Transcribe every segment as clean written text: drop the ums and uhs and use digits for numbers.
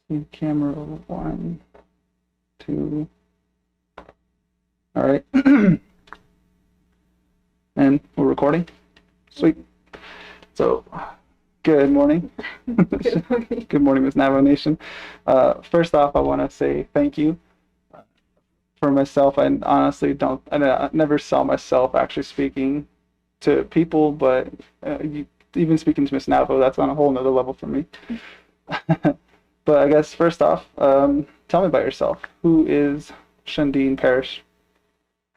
In camera one, two. All right. And we're recording. Sweet. So, good morning. Good morning. Good morning, Miss Navajo Nation. First off, I want to say thank you for myself. I honestly don't, I never saw myself actually speaking to people, but even speaking to Miss Navajo, that's on a whole nother level for me. But I guess first off, tell me about yourself. Who is Shaandiin Parrish?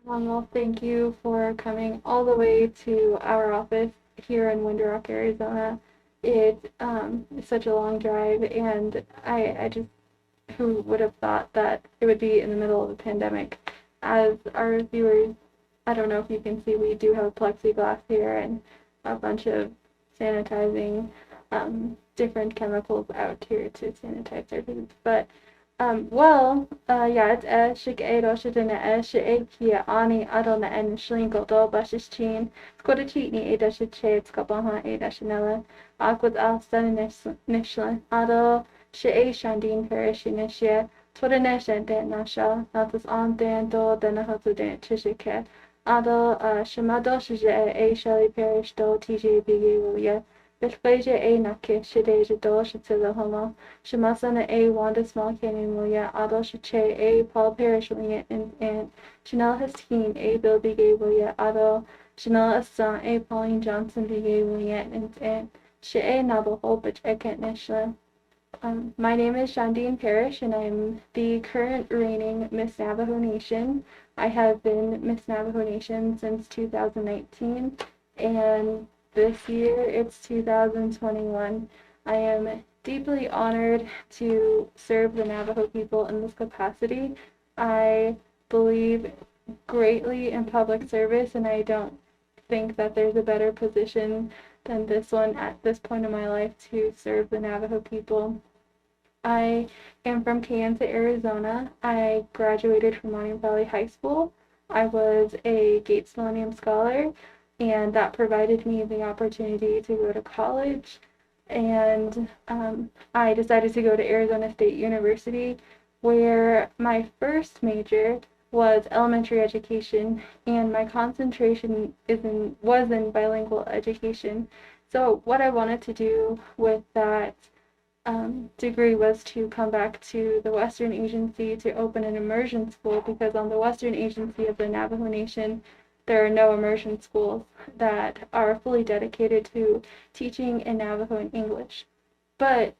Well, thank you for coming all the way to our office here in Window Rock, Arizona. It is such a long drive, and I just, who would have thought that it would be in the middle of a pandemic? As our viewers, I don't know if you can see, we do have plexiglass here and a bunch of sanitizing, different chemicals out here to sanitize our foods. But yeah, it's shik ado shidina shik kia ani adona and shlingo do bashishchin. Skoda cheatney ada shiche, skabaha ada shanella. Aquad al stan nishlan ado she Shaandiin Parrish inishia. Twitter nesh and dan nasha. Natas on dan do danahotu dan chishike. Ado shamado shije a Shelly Parrish do TJ bigi Belfeja a nake shideja do shatilla homo. Shamasana a Wanda Small Canyon William Adol Shache a Paul Parrish William and Chanel Hastine a Bill Bigay William Adol Chanel Assan a Pauline Johnson Bigay William and She Navajo Butch Ekent Nishla. My name is Shaandiin Parrish, and I'm the current reigning Miss Navajo Nation. I have been Miss Navajo Nation since 2019, and this year it's 2021. I am deeply honored to serve the Navajo people in this capacity. I believe greatly in public service, and I don't think that there's a better position than this one at this point in my life to serve the Navajo people. I am from Kayenta, Arizona. I graduated from Monument Valley High School. I was a Gates Millennium Scholar, and that provided me the opportunity to go to college. And I decided to go to Arizona State University, where my first major was elementary education, and my concentration was in bilingual education. So what I wanted to do with that degree was to come back to the Western Agency to open an immersion school, because on the Western Agency of the Navajo Nation, there are no immersion schools that are fully dedicated to teaching in Navajo and English. But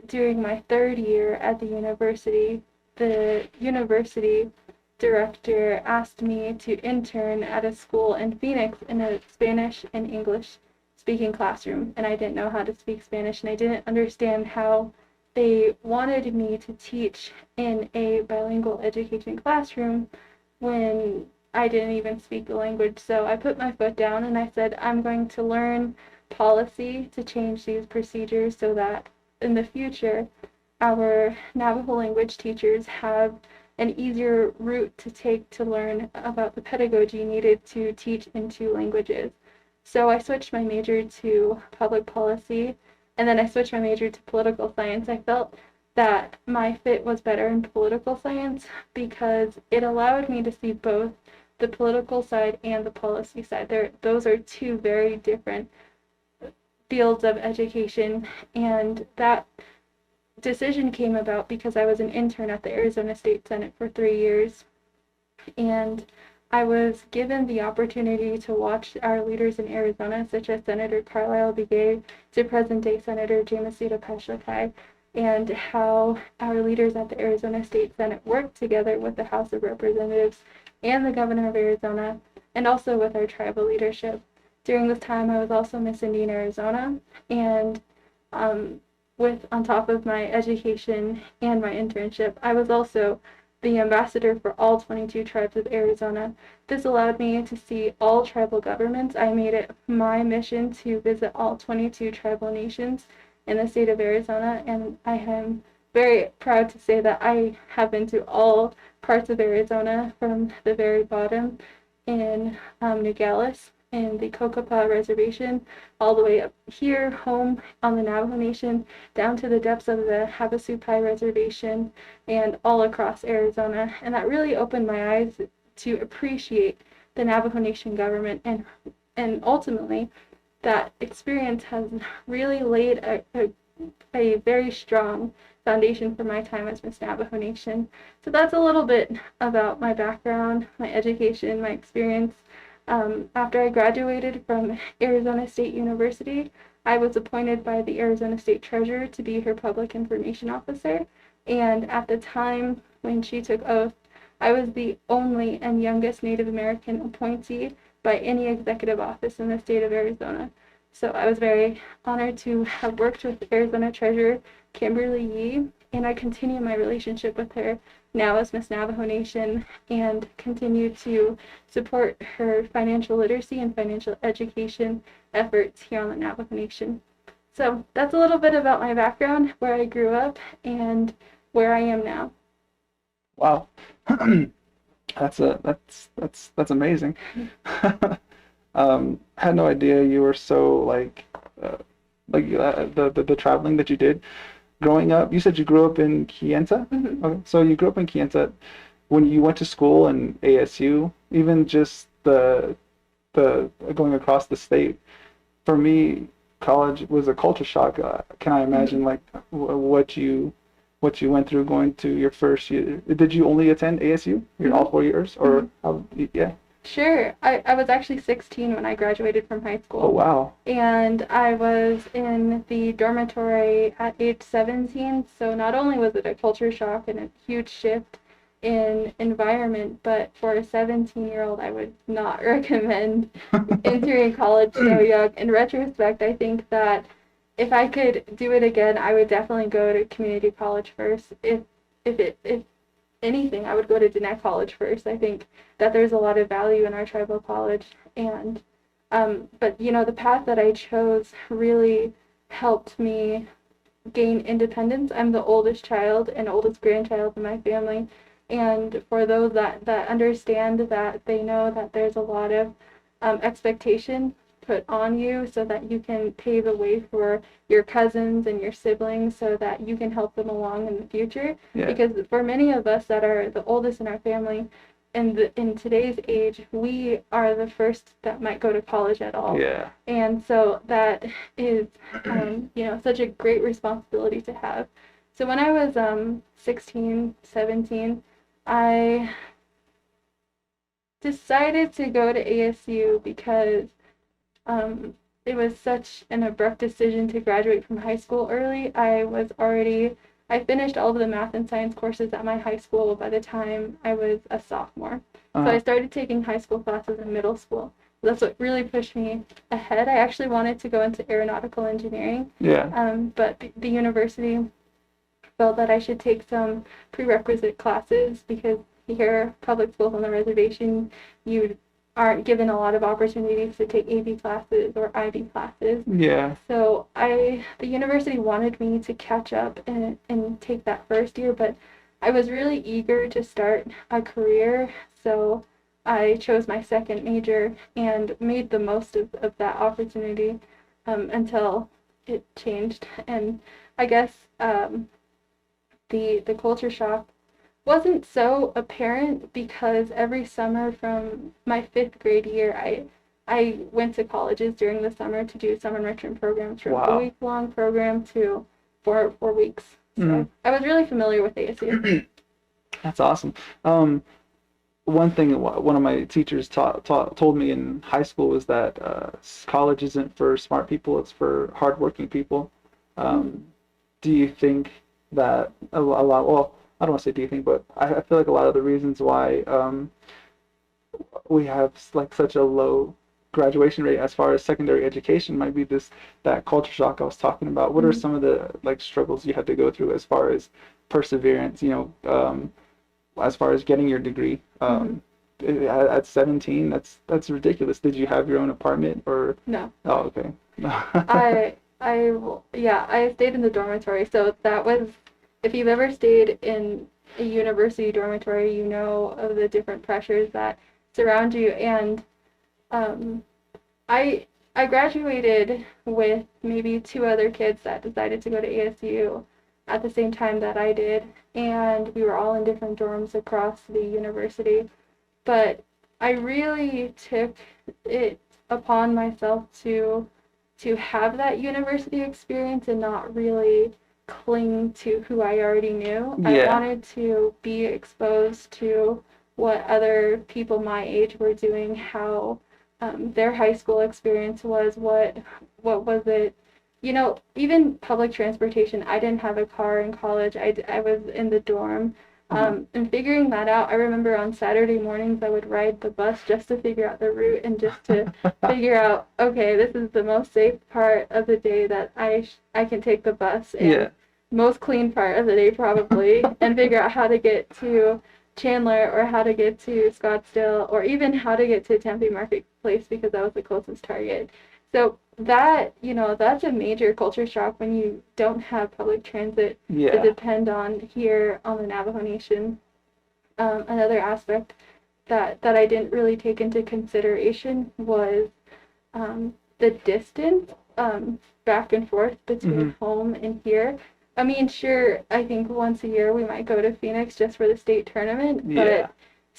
during my third year at the university director asked me to intern at a school in Phoenix in a Spanish and English speaking classroom, and I didn't know how to speak Spanish, and I didn't understand how they wanted me to teach in a bilingual education classroom when I didn't even speak the language. So I put my foot down and I said, I'm going to learn policy to change these procedures so that in the future our Navajo language teachers have an easier route to take to learn about the pedagogy needed to teach in two languages. So I switched my major to public policy, and then I switched my major to political science. I felt that my fit was better in political science because it allowed me to see both the political side and the policy side. Those are two very different fields of education, and that decision came about because I was an intern at the Arizona State Senate for 3 years, and I was given the opportunity to watch our leaders in Arizona, such as Senator Carlisle Begay to present-day Senator Jamasita Peshlakai, and how our leaders at the Arizona State Senate worked together with the House of Representatives and the Governor of Arizona, and also with our tribal leadership. During this time, I was also Miss Indian Arizona, and with on top of my education and my internship, I was also the ambassador for all 22 tribes of Arizona. This allowed me to see all tribal governments. I made it my mission to visit all 22 tribal nations in the state of Arizona, and I am very proud to say that I have been to all parts of Arizona from the very bottom in Nogales in the Cocopah Reservation, all the way up here, home on the Navajo Nation, down to the depths of the Havasupai Reservation, and all across Arizona. And that really opened my eyes to appreciate the Navajo Nation government, and ultimately that experience has really laid a very strong foundation for my time as Miss Navajo Nation. So that's a little bit about my background, my education, my experience. After I graduated from Arizona State University, I was appointed by the Arizona State Treasurer to be her public information officer. And at the time when she took oath, I was the only and youngest Native American appointee by any executive office in the state of Arizona. So I was very honored to have worked with Arizona Treasurer Kimberly Yee, and I continue my relationship with her now as Miss Navajo Nation and continue to support her financial literacy and financial education efforts here on the Navajo Nation. So that's a little bit about my background, where I grew up, and where I am now. Wow. That's amazing. Had no idea you were so the traveling that you did growing up. You said you grew up in Kienta? Mm-hmm. Okay. So you grew up in Kienta. When you went to school in ASU, even just the going across the state, for me, college was a culture shock. Can I imagine Mm-hmm. like what you went through going to your first year? Did you only attend ASU your all 4 years, or Mm-hmm. how? Yeah. Sure. I was actually 16 when I graduated from high school. Oh wow. And I was in the dormitory at age 17. So not only was it a culture shock and a huge shift in environment, but for a 17-year-old, I would not recommend entering college so young. In retrospect, I think that if I could do it again, I would definitely go to community college first. If anything, I would go to Diné College first. I think that there's a lot of value in our tribal college, and but the path that I chose really helped me gain independence. I'm the oldest child and oldest grandchild in my family, and for those that understand that, they know that there's a lot of expectation put on you so that you can pave the way for your cousins and your siblings so that you can help them along in the future. Yeah. Because for many of us that are the oldest in our family, in today's age, we are the first that might go to college at all. Yeah. And so that is, such a great responsibility to have. So when I was 16, 17, I decided to go to ASU because it was such an abrupt decision to graduate from high school early. I finished all of the math and science courses at my high school by the time I was a sophomore. So I started taking high school classes in middle school. That's what really pushed me ahead. I actually wanted to go into aeronautical engineering. Yeah. But the university felt that I should take some prerequisite classes because here, public schools on the reservation, you aren't given a lot of opportunities to take AP classes or IB classes. Yeah. So the university wanted me to catch up and take that first year, but I was really eager to start a career, so I chose my second major and made the most of that opportunity until it changed. And I guess the culture shock wasn't so apparent because every summer from my 5th grade year, I went to colleges during the summer to do summer enrichment programs from Wow. a week-long program to four weeks. So I was really familiar with ASU. That's awesome. One thing one of my teachers told me in high school was that college isn't for smart people; it's for hardworking people. Do you think that a lot? Well, I don't want to say do you think, but I feel like a lot of the reasons why we have like such a low graduation rate as far as secondary education might be that culture shock I was talking about. What are some of the like struggles you had to go through as far as perseverance? As far as getting your degree. At 17, that's ridiculous. Did you have your own apartment or? No. Oh, okay. I stayed in the dormitory. So that was, if you've ever stayed in a university dormitory, you know of the different pressures that surround you. And I graduated with maybe two other kids that decided to go to ASU at the same time that I did, and we were all in different dorms across the university. But I really took it upon myself to have that university experience and not really cling to who I already knew. I Yeah. wanted to be exposed to what other people my age were doing, how their high school experience was, what was it. You know, even public transportation. I didn't have a car in college. I was in the dorm. Uh-huh. And figuring that out, I remember on Saturday mornings I would ride the bus just to figure out the route and just to figure out, okay, this is the most safe part of the day that I can take the bus, and Yeah. most clean part of the day probably, and figure out how to get to Chandler or how to get to Scottsdale or even how to get to Tempe Marketplace because that was the closest Target. So that, you know, that's a major culture shock when you don't have public transit to Yeah. depend on here on the Navajo Nation. Another aspect that I didn't really take into consideration was the distance back and forth Hmm. between home and here. I mean, sure, I think once a year we might go to Phoenix just for the state tournament, Yeah. but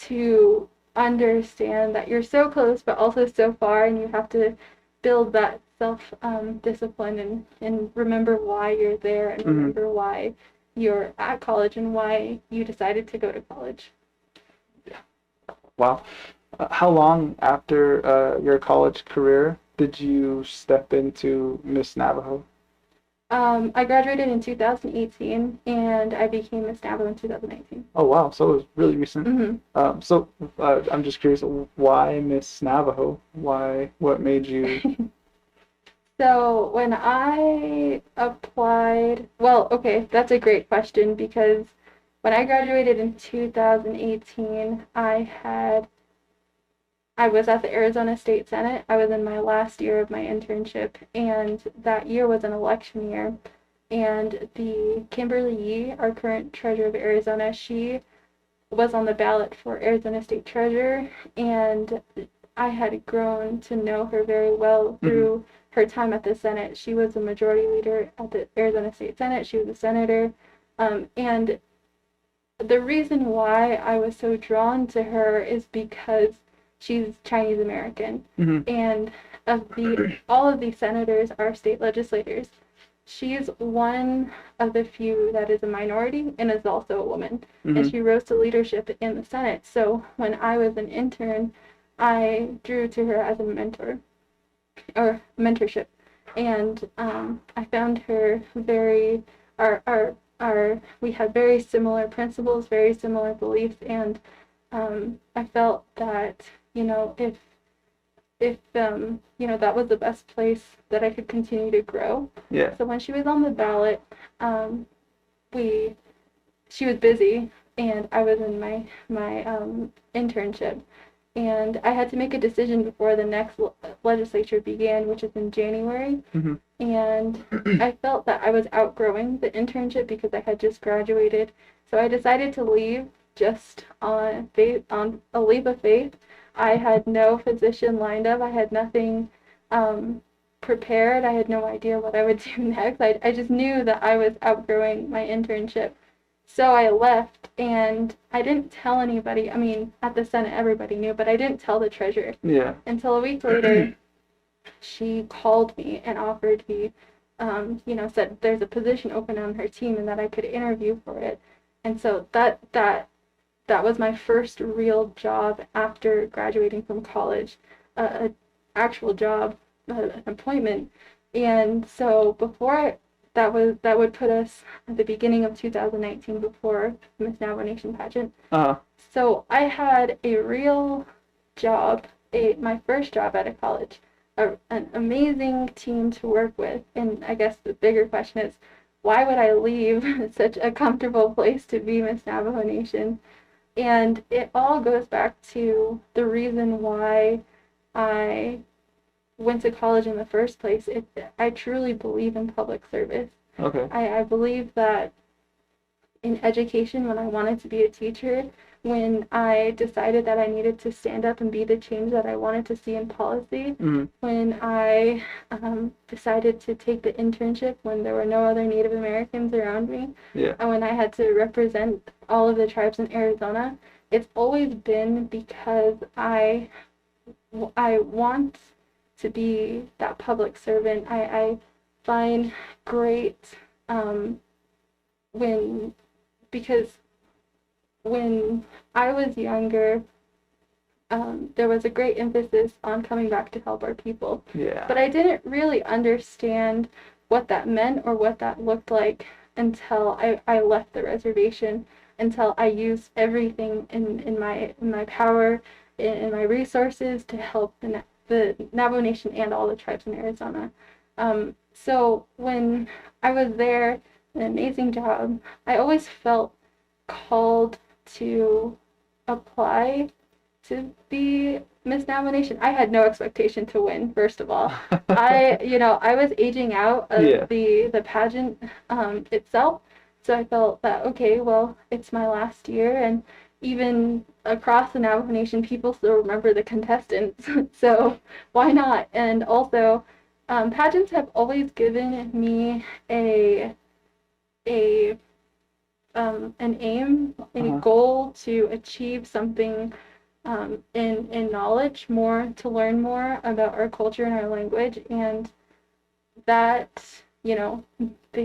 to understand that you're so close but also so far, and you have to build that self discipline and remember why you're there and Hmm. remember why you're at college and why you decided to go to college. Wow. How long after your college career did you step into Miss Navajo? I graduated in 2018 and I became Miss Navajo in 2019. Oh, wow. So it was really recent. Hmm. So I'm just curious, why Miss Navajo? Why? What made you? So when I applied, well, okay, that's a great question because when I graduated in 2018, I was at the Arizona State Senate. I was in my last year of my internship, and that year was an election year. And the Kimberly Yee, our current treasurer of Arizona, she was on the ballot for Arizona State Treasurer, and I had grown to know her very well Hmm. through her time at the Senate. She was the majority leader at the Arizona State Senate. She was a senator, and the reason why I was so drawn to her is because she's Chinese American, Hmm. and of the all of these senators are state legislators. She's one of the few that is a minority and is also a woman, and Hmm. she rose to leadership in the Senate. So when I was an intern, I drew to her as a mentor or mentorship, and I found her very our we had very similar principles, very similar beliefs, and I felt that you know if you know that was the best place that I could continue to grow. Yeah. So when she was on the ballot, um, we she was busy, and I was in my internship, and I had to make a decision before the next legislature began, which is in January. Hmm. And I felt that I was outgrowing the internship because I had just graduated. So I decided to leave just on faith, on a leap of faith. I had no position lined up. I had nothing prepared. I had no idea what I would do next. I just knew that I was outgrowing my internship. So I left and I didn't tell anybody. I mean, at the Senate, everybody knew, but I didn't tell the treasurer Yeah. until a week later. She called me and offered me, you know, said there's a position open on her team and that I could interview for it. And so that was my first real job after graduating from college, a actual job, an appointment. And so that would put us at the beginning of 2019 before Miss Navajo Nation pageant. Uh-huh. So I had a real job, my first job out of college, an amazing team to work with. And I guess the bigger question is, why would I leave such a comfortable place to be Miss Navajo Nation? And it all goes back to the reason why I went to college in the first place. I truly believe in public service. Okay. I believe that in education, when I wanted to be a teacher, when I decided that I needed to stand up and be the change that I wanted to see in policy, when I decided to take the internship when there were no other Native Americans around me, and when I had to represent all of the tribes in Arizona, it's always been because I want to be that public servant. I find great because when I was younger, there was a great emphasis on coming back to help our people. Yeah. But I didn't really understand what that meant or what that looked like until I left the reservation, until I used everything in my power, in my resources to help the Navajo Nation and all the tribes in Arizona. So when I was there, an amazing job, I always felt called to apply to be Miss Navajo Nation. I had no expectation to win, first of all. I was aging out of the pageant itself, so I felt that, okay, well, it's my last year, and even across the Navajo Nation, people still remember the contestants, so why not? And also, pageants have always given me an aim, a goal to achieve something in knowledge, more to learn more about our culture and our language, and that, the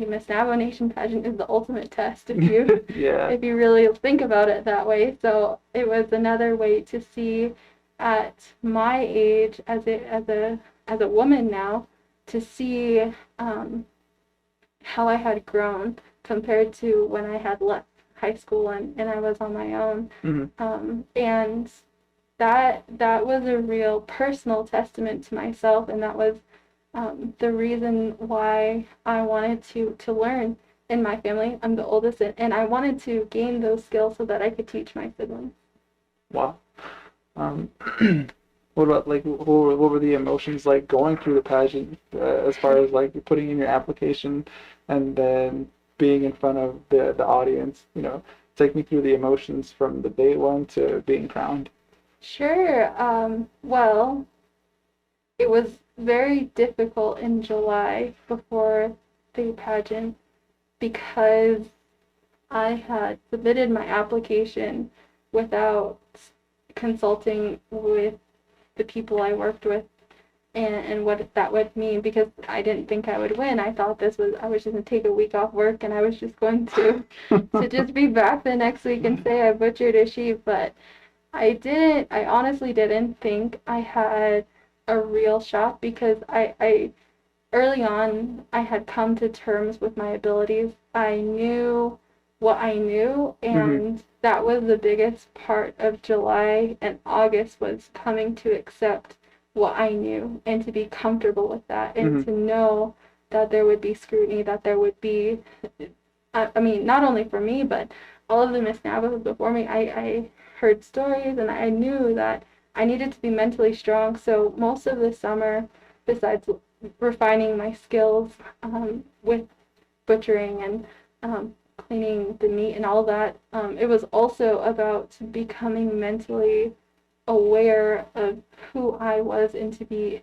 Miss Navajo Nation pageant is the ultimate test if you if you really think about it that way. So it was another way to see at my age as a woman now, to see how I had grown compared to when I had left high school and I was on my own. And that was a real personal testament to myself, and that was the reason why I wanted to learn in my family. I'm the oldest, and I wanted to gain those skills so that I could teach my siblings. Wow. What about, like, what were the emotions like going through the pageant, as far as like putting in your application and then being in front of the audience? Take me through the emotions from the day one to being crowned. Sure. Well, it was very difficult in July before the pageant because I had submitted my application without consulting with the people I worked with and what that would mean, because I didn't think I would win. I thought I was just going to take a week off work and I was just going to just be back the next week and say I butchered a sheep, but I honestly didn't think I had a real shot, because I early on I had come to terms with my abilities. I knew what I knew, and that was the biggest part of July and August, was coming to accept what I knew and to be comfortable with that, and to know that there would be scrutiny, that there would be, I mean, not only for me, but all of the Miss Navajos before me. I heard stories, and I knew that I needed to be mentally strong. So most of the summer, besides refining my skills with butchering and cleaning the meat and all that, it was also about becoming mentally aware of who I was, and to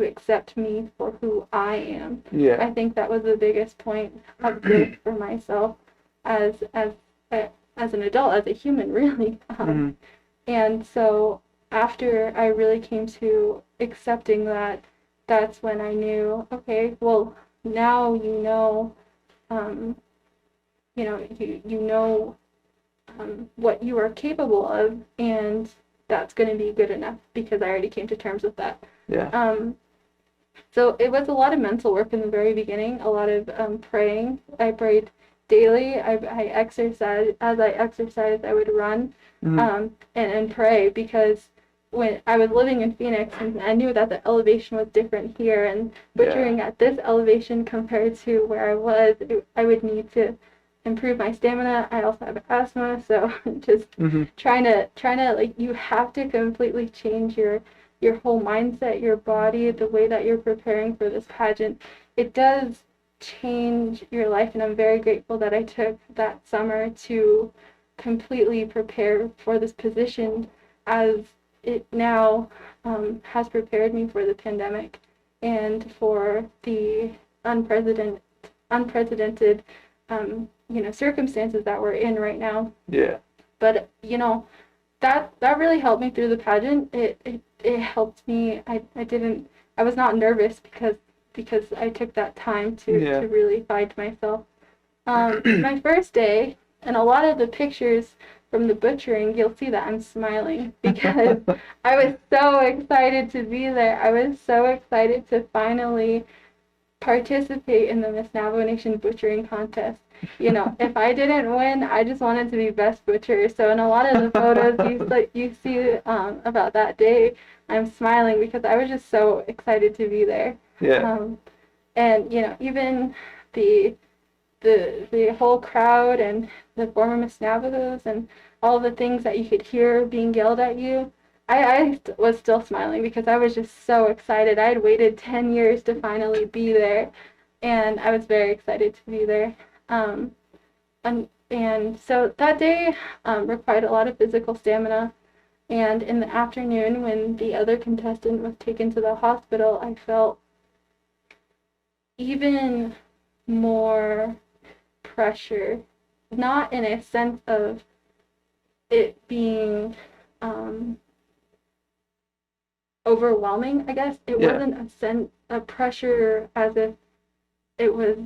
accept me for who I am. I think that was the biggest point of growth for myself as an adult, as a human, really. And so after I really came to accepting that, that's when I knew, okay, well, now you know what you are capable of, and that's going to be good enough, because I already came to terms with that. So it was a lot of mental work in the very beginning, a lot of praying. I prayed daily. I exercised. As I exercised, I would run and pray, because when I was living in Phoenix, and I knew that the elevation was different here, and butchering at this elevation compared to where I was, I would need to improve my stamina. I also have asthma, so just trying to like, you have to completely change your whole mindset, your body, the way that you're preparing for this pageant. It does change your life, and I'm very grateful that I took that summer to completely prepare for this position as it now has prepared me for the pandemic and for the unprecedented circumstances that we're in right now. Yeah. But that really helped me through the pageant. It helped me. I was not nervous because I took that time to really find myself. My first day, and a lot of the pictures from the butchering, you'll see that I'm smiling because I was so excited to be there. I was so excited to finally participate in the Miss Navajo Nation butchering contest. If I didn't win, I just wanted to be best butcher. So in a lot of the photos you see about that day, I'm smiling because I was just so excited to be there. Yeah. And even the the whole crowd and the former Miss Navajos and all the things that you could hear being yelled at you, I was still smiling because I was just so excited. I had waited 10 years to finally be there, and I was very excited to be there. And so that day required a lot of physical stamina. And in the afternoon, when the other contestant was taken to the hospital, I felt even more pressure, not in a sense of it being overwhelming, I guess. It wasn't a pressure as if it was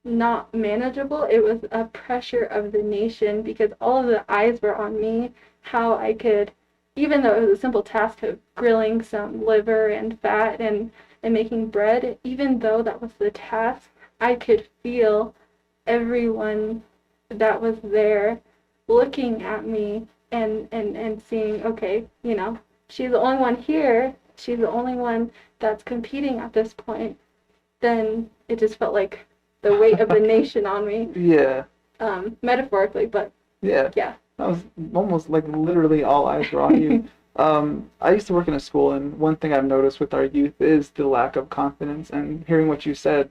not manageable. It was a pressure of the nation because all of the eyes were on me, how I could, even though it was a simple task of grilling some liver and fat and making bread, even though that was the task, I could feel everyone that was there looking at me and seeing, okay, she's the only one here, she's the only one that's competing at this point, then it just felt like the weight of the nation on me. Yeah. Metaphorically, but Yeah. Yeah. That was almost like literally all eyes were on you. I used to work in a school, and one thing I've noticed with our youth is the lack of confidence. And hearing what you said,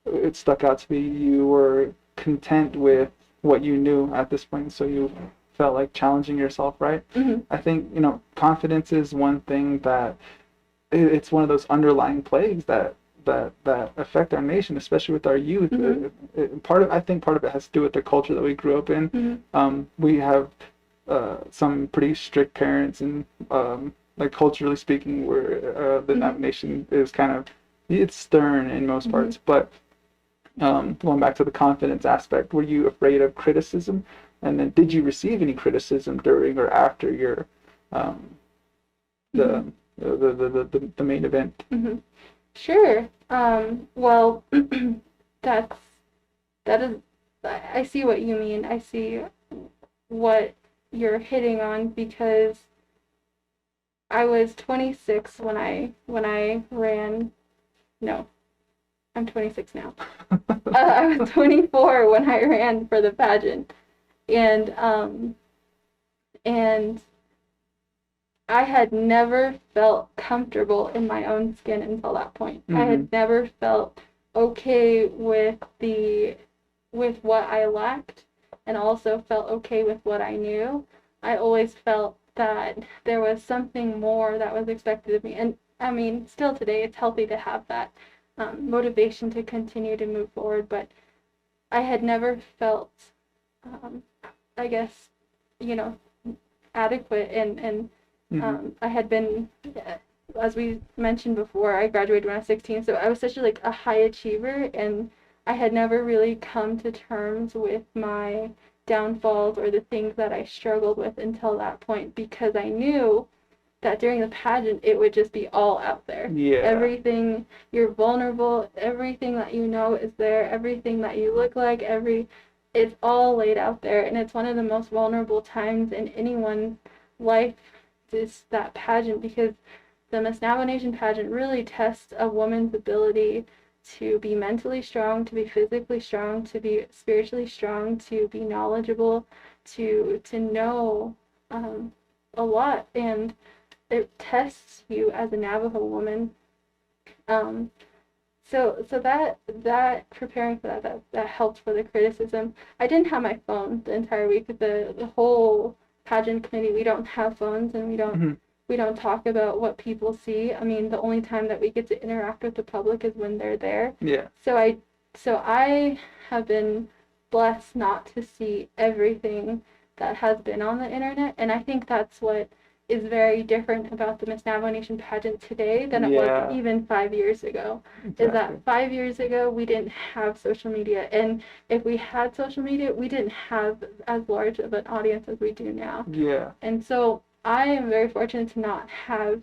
it stuck out to me. You were content with what you knew at this point, so you felt like challenging yourself, right? Mm-hmm. I think, confidence is one thing that it's one of those underlying plagues that affect our nation, especially with our youth. Mm-hmm. I think part of it has to do with the culture that we grew up in. Mm-hmm. We have some pretty strict parents, and like culturally speaking, where the Navajo Nation is it's stern in most parts. But going back to the confidence aspect, were you afraid of criticism? And then did you receive any criticism during or after your the, the main event? Mm-hmm. Sure. Well, that is, I see what you mean. I see what you're hitting on because I was 26 when I ran. No, I'm 26 now. I was 24 when I ran for the pageant, and I had never felt comfortable in my own skin until that point. I had never felt okay with what I lacked, and also felt okay with what I knew. I always felt that there was something more that was expected of me. And I mean, still today, it's healthy to have that motivation to continue to move forward, but I had never felt, I guess, adequate. And I had been, as we mentioned before, I graduated when I was 16, so I was such a high achiever, and I had never really come to terms with my downfalls or the things that I struggled with until that point, because I knew that during the pageant it would just be all out there. Yeah. Everything, you're vulnerable, everything that you know is there, everything that you look like, it's all laid out there, and it's one of the most vulnerable times in anyone's life, is that pageant, because the Miss Navajo Nation pageant really tests a woman's ability to be mentally strong, to be physically strong, to be spiritually strong, to be knowledgeable, to know a lot, and it tests you as a Navajo woman. so that preparing for that helped for the criticism. I didn't have my phone the entire week. The whole pageant committee, we don't have phones, and Hmm. we don't talk about what people see. I mean, the only time that we get to interact with the public is when they're there. Yeah. So I have been blessed not to see everything that has been on the internet, and I think that's what is very different about the Miss Navajo Nation pageant today than it was Yeah. even 5 years ago. Is that Exactly. 5 years ago we didn't have social media, and if we had social media, we didn't have as large of an audience as we do now. Yeah. And so I am very fortunate to not have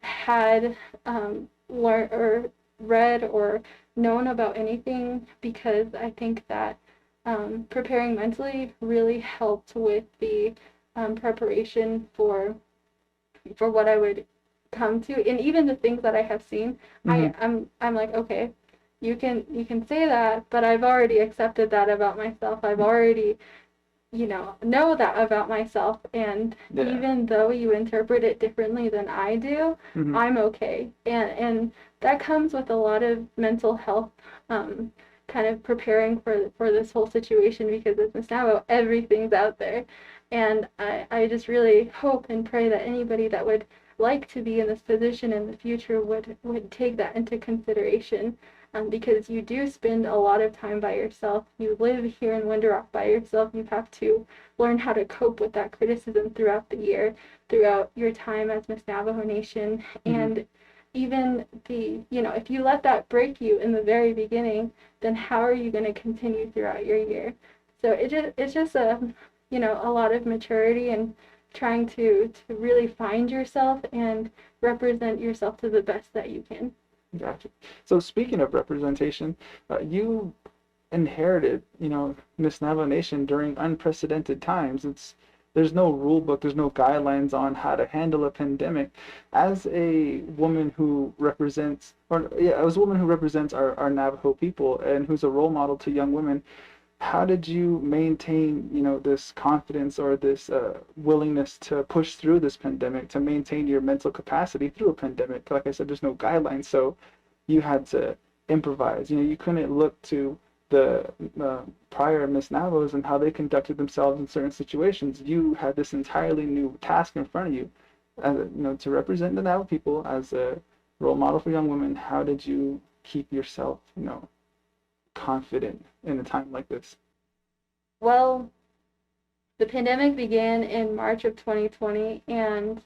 had learned or read or known about anything, because I think that preparing mentally really helped with the preparation for what I would come to, and even the things that I have seen. Hmm. I'm like, okay, you can say that, but I've already accepted that about myself. I've already know that about myself, and Yeah. even though you interpret it differently than I do, Hmm. I'm okay. And that comes with a lot of mental health, um, kind of preparing for this whole situation, because as Miss Navo, everything's out there. And I just really hope and pray that anybody that would like to be in this position in the future would take that into consideration, because you do spend a lot of time by yourself. You live here in Window Rock by yourself. You have to learn how to cope with that criticism throughout the year, throughout your time as Miss Navajo Nation. Hmm. And even if you let that break you in the very beginning, then how are you going to continue throughout your year? So it's just a lot of maturity, and trying to really find yourself and represent yourself to the best that you can. Gotcha. So speaking of representation, you inherited, Miss Navajo Nation during unprecedented times. There's no rule book, there's no guidelines on how to handle a pandemic. As a woman who represents, or yeah, as a woman who represents our Navajo people and who's a role model to young women, how did you maintain, this confidence or this willingness to push through this pandemic, to maintain your mental capacity through a pandemic? Like I said, there's no guidelines, so you had to improvise. You couldn't look to the prior Miss Navos and how they conducted themselves in certain situations. You had this entirely new task in front of you, to represent the Navajo people as a role model for young women. How did you keep yourself, confident in a time like this? Well, the pandemic began in March of 2020, and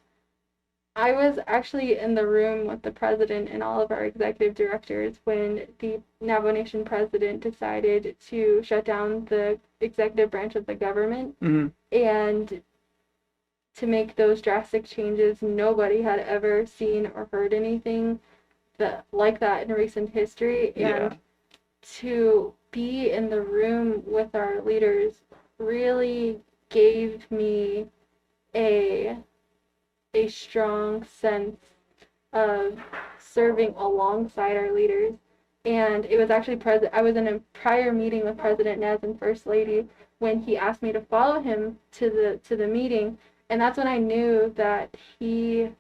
I was actually in the room with the president and all of our executive directors when the Navajo Nation president decided to shut down the executive branch of the government, Mm-hmm. and to make those drastic changes. Nobody had ever seen or heard anything like that in recent history, Yeah. and to be in the room with our leaders really gave me a a strong sense of serving alongside our leaders. And it was actually I was in a prior meeting with President Nez and First Lady when he asked me to follow him to the meeting, and that's when I knew that he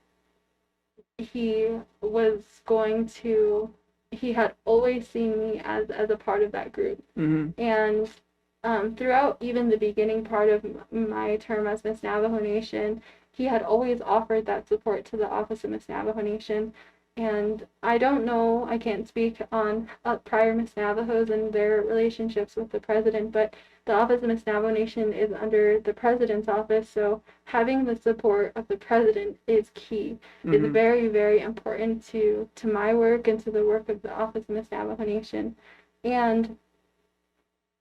was going to he had always seen me as a part of that group. Mm-hmm. And throughout even the beginning part of my term as Miss Navajo Nation, he had always offered that support to the Office of Miss Navajo Nation. And I don't know, I can't speak on prior Miss Navajos and their relationships with the president, but the Office of Miss Navajo Nation is under the president's office, so having the support of the president is key. Is Mm-hmm. very, very important to my work and to the work of the Office of Miss Navajo Nation. And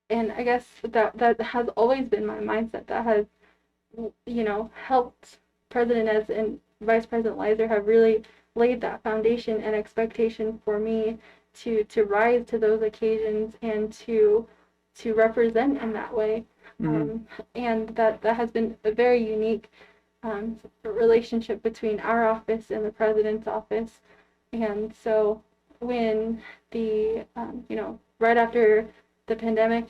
and I guess that has always been my mindset. That has helped President Ez and Vice President Leiser have really laid that foundation and expectation for me to rise to those occasions and to represent in that way. Mm-hmm. And that has been a very unique relationship between our office and the president's office. And so when right after the pandemic,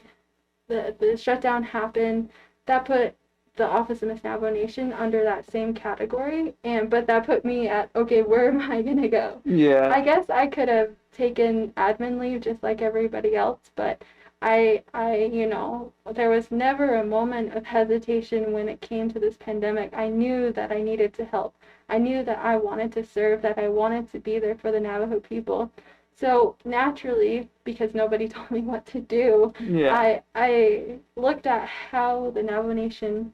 the shutdown happened, that put the Office of Miss Navajo Nation under that same category, but that put me at, okay, where am I gonna go? Yeah. I guess I could have taken admin leave just like everybody else, but you know, there was never a moment of hesitation when it came to this pandemic. I knew that I needed to help. I knew that I wanted to serve, that I wanted to be there for the Navajo people. So naturally, because nobody told me what to do, Yeah. I looked at how the Navajo Nation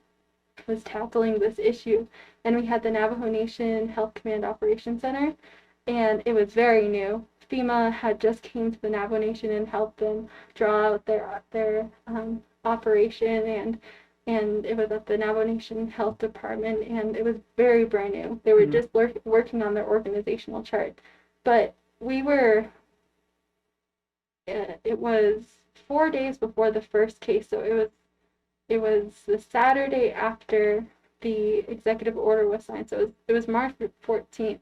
was tackling this issue, and we had the Navajo Nation Health Command Operations Center, and it was very new. FEMA had just came to the Navajo Nation and helped them draw out their operation, and it was at the Navajo Nation Health Department, and it was very brand new. They were just working on their organizational chart, but we were. It was 4 days before the first case, so it was the Saturday after the executive order was signed. So it was March 14th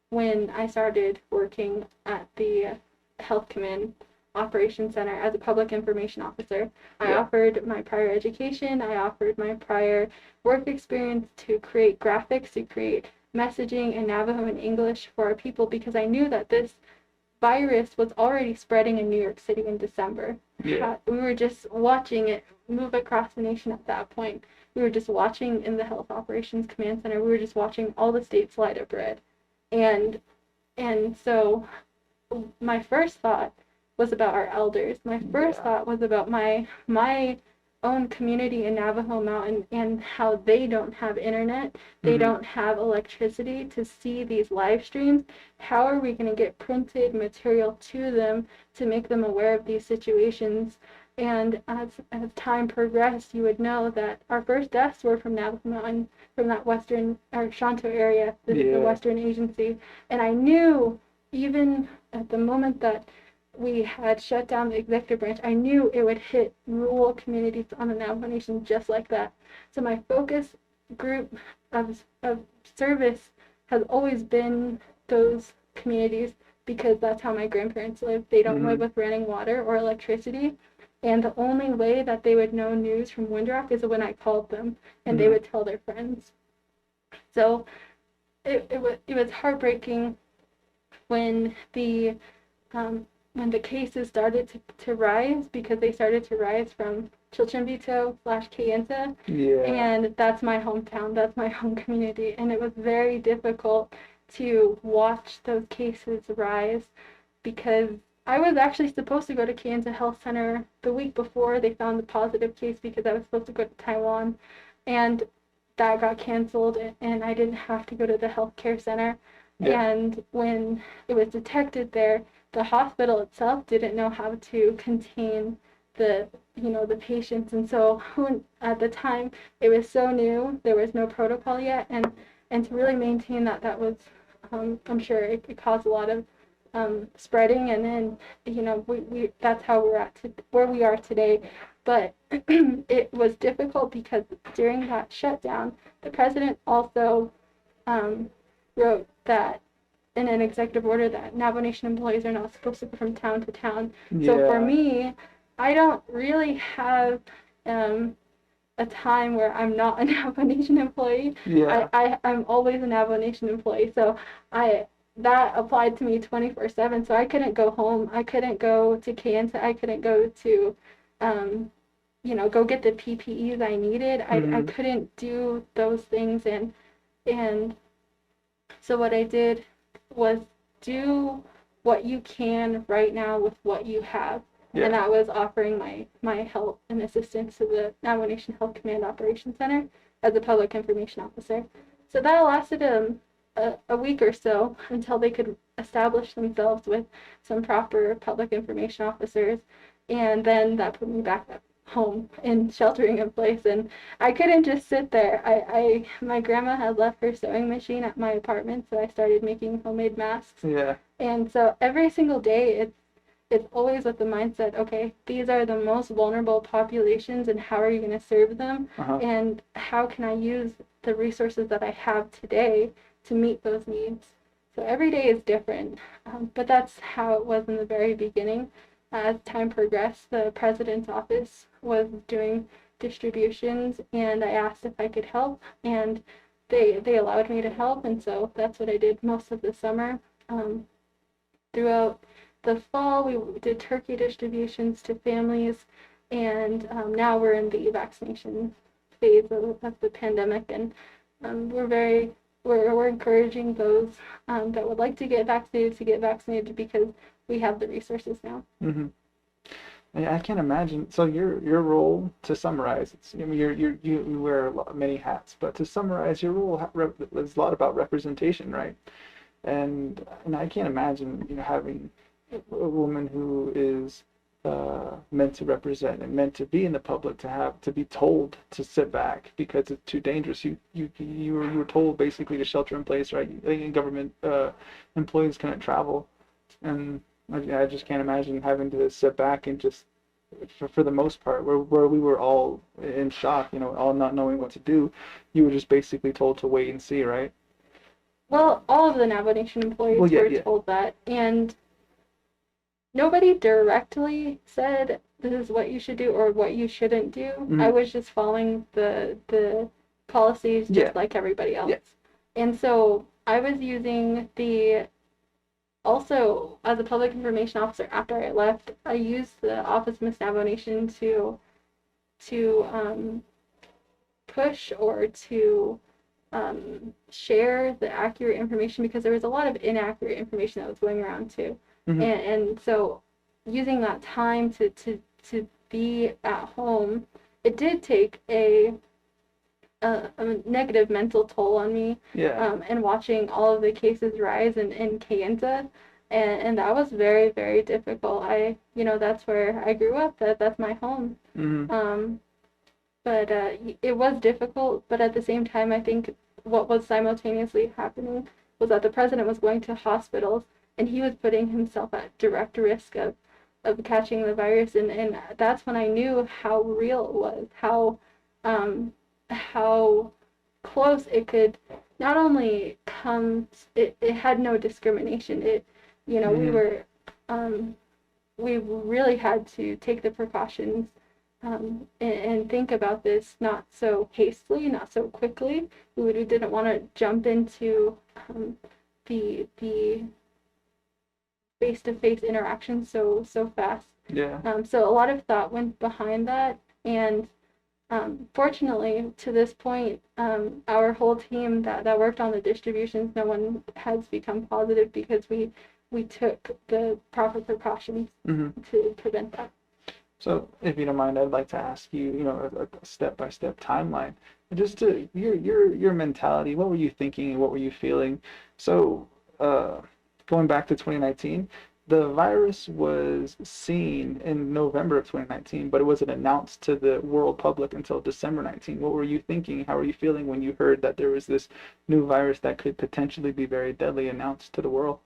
when I started working at the Health Command Operations Center as a public information officer. I offered my prior education, I offered my prior work experience to create graphics, to create messaging in Navajo and English for our people, because I knew that this virus was already spreading in New York City in December. Yeah. We were just watching it move across the nation at that point. We were just watching in the Health Operations Command Center. We were just watching all the states light up red. And so my first thought was about our elders. My first thought was about my own community in Navajo Mountain and how they don't have internet, they don't have electricity to see these live streams. How are we going to get printed material to them to make them aware of these situations? And as time progressed, you would know that our first deaths were from Navajo Mountain, from that western or Shanto area, the Western Agency. And I knew, even at the moment that we had shut down the executive branch, I knew it would hit rural communities on the Navajo Nation just like that. So my focus group of service has always been those communities, because that's how my grandparents live. They don't live with running water or electricity. And the only way that they would know news from Windrock is when I called them and they would tell their friends. So it was heartbreaking when the cases started to rise, because they started to rise from Chilchimbito / Kayenta, and that's my hometown, that's my home community, and it was very difficult to watch those cases rise, because I was actually supposed to go to Kayenta Health Center the week before they found the positive case, because I was supposed to go to Taiwan, and that got canceled, and I didn't have to go to the healthcare center. And when it was detected there, the hospital itself didn't know how to contain the patients, and so at the time it was so new, there was no protocol yet, and to really maintain that was I'm sure it caused a lot of spreading, and then we that's how we're at where we are today. But it was difficult because during that shutdown, the president also wrote that in an executive order that Navajo Nation employees are not supposed to go from town to town. So for me, I don't really have a time where I'm not a Navajo Nation employee. I'm always a Navajo Nation employee. So that applied to me 24/7. So I couldn't go home. I couldn't go to Kayenta. I couldn't go to go get the PPEs I needed. I couldn't do those things, and so what I did was do what you can right now with what you have. And that was offering my help and assistance to the Navajo Nation Health Command Operations Center as a public information officer. So that lasted a week or so until they could establish themselves with some proper public information officers, and then that put me back at home in sheltering in place, and I couldn't just sit there. My grandma had left her sewing machine at my apartment, so I started making homemade masks. And so every single day it's always with the mindset, okay, these are the most vulnerable populations, and how are you going to serve them? And how can I use the resources that I have today to meet those needs? So every day is different, but that's how it was in the very beginning. As time progressed, the president's office was doing distributions, and I asked if I could help, and they allowed me to help, and so that's what I did most of the summer. Throughout the fall, we did turkey distributions to families, and now we're in the vaccination phase of the pandemic, and we're encouraging those that would like to get vaccinated because we have the resources now. Mm-hmm. I can't imagine. So your role, to summarize, I mean, you wear many hats, but to summarize, your role is a lot about representation, right? And I can't imagine, having a woman who is meant to represent and meant to be in the public to be told to sit back because it's too dangerous. You were told basically to shelter in place, right? Government employees couldn't travel, and I just can't imagine having to sit back and just, for the most part, where we were all in shock, all not knowing what to do. You were just basically told to wait and see, right? Well, all of the Navajo Nation employees Well, yeah, were yeah. told that, and nobody directly said this is what you should do or what you shouldn't do. Mm-hmm. I was just following the policies just Yeah. like everybody else. Yeah. And so I was using also as a public information officer after I left, I used the Office of Miss Navajo Nation to push or to share the accurate information, because there was a lot of inaccurate information that was going around too. Mm-hmm. And so using that time to be at home, it did take a negative mental toll on me. Yeah. And watching all of the cases rise in Kayenta, and that was very, very difficult. That's where I grew up. That's my home. Mm-hmm. But it was difficult. But at the same time, I think what was simultaneously happening was that the president was going to hospitals, and he was putting himself at direct risk of catching the virus, and that's when I knew how real it was, how close it could not only come. It had no discrimination. Mm-hmm. We really had to take the precautions, and think about this not so hastily, not so quickly. We didn't want to jump into the face-to-face interaction so fast. Yeah. So a lot of thought went behind that, and fortunately, to this point, our whole team that worked on the distributions, no one has become positive because we took the proper precautions Mm-hmm. to prevent that. So, if you don't mind, I'd like to ask you, a step-by-step timeline, just to your mentality. What were you thinking and what were you feeling? So, going back to 2019, the virus was seen in November of 2019, but it wasn't announced to the world public until December 19. What were you thinking? How were you feeling when you heard that there was this new virus that could potentially be very deadly announced to the world?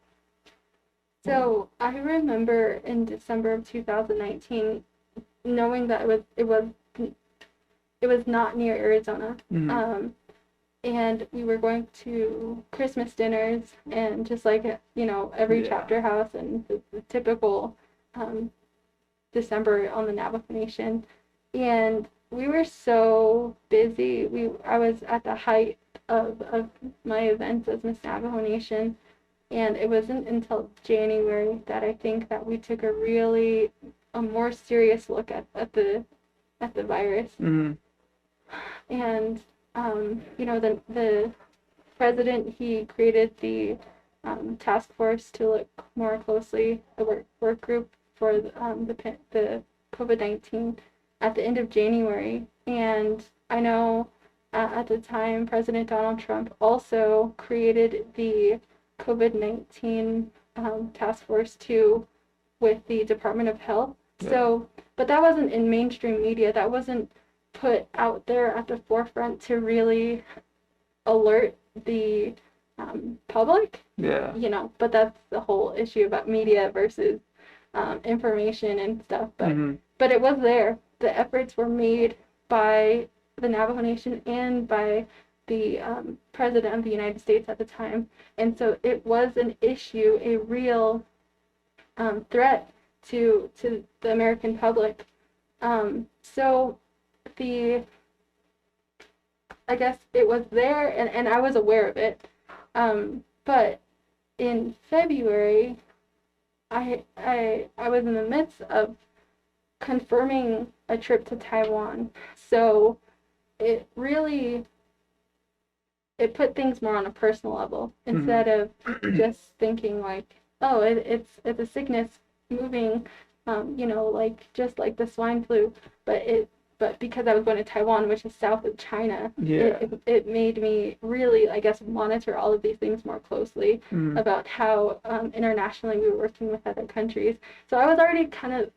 So I remember in December of 2019, knowing that it was not near Arizona. Mm-hmm. And we were going to Christmas dinners, and just like every Yeah. chapter house and the typical December on the Navajo Nation, and we were so busy. I was at the height of my events as Miss Navajo Nation, and it wasn't until January that I think that we took a more serious look at the virus. Mm-hmm. And the president, he created the task force to look more closely, the work group for the COVID-19 at the end of January. And I know at the time President Donald Trump also created the COVID-19 task force too, with the Department of Health. Yeah. So, but that wasn't in mainstream media. That wasn't put out there at the forefront to really alert the public. Yeah. But that's the whole issue about media versus information and stuff. But Mm-hmm. but it was there. The efforts were made by the Navajo Nation and by the President of the United States at the time, and so it was an issue, a real threat to the American public. So I guess it was there, and I was aware of it. But in February, I was in the midst of confirming a trip to Taiwan. So it really it put things more on a personal level Mm-hmm. instead of just thinking like, oh, it's a sickness moving, like just like the swine flu, but because I was going to Taiwan, which is south of China, Yeah. it made me really, I guess, monitor all of these things more closely Mm-hmm. about how internationally we were working with other countries. So I was already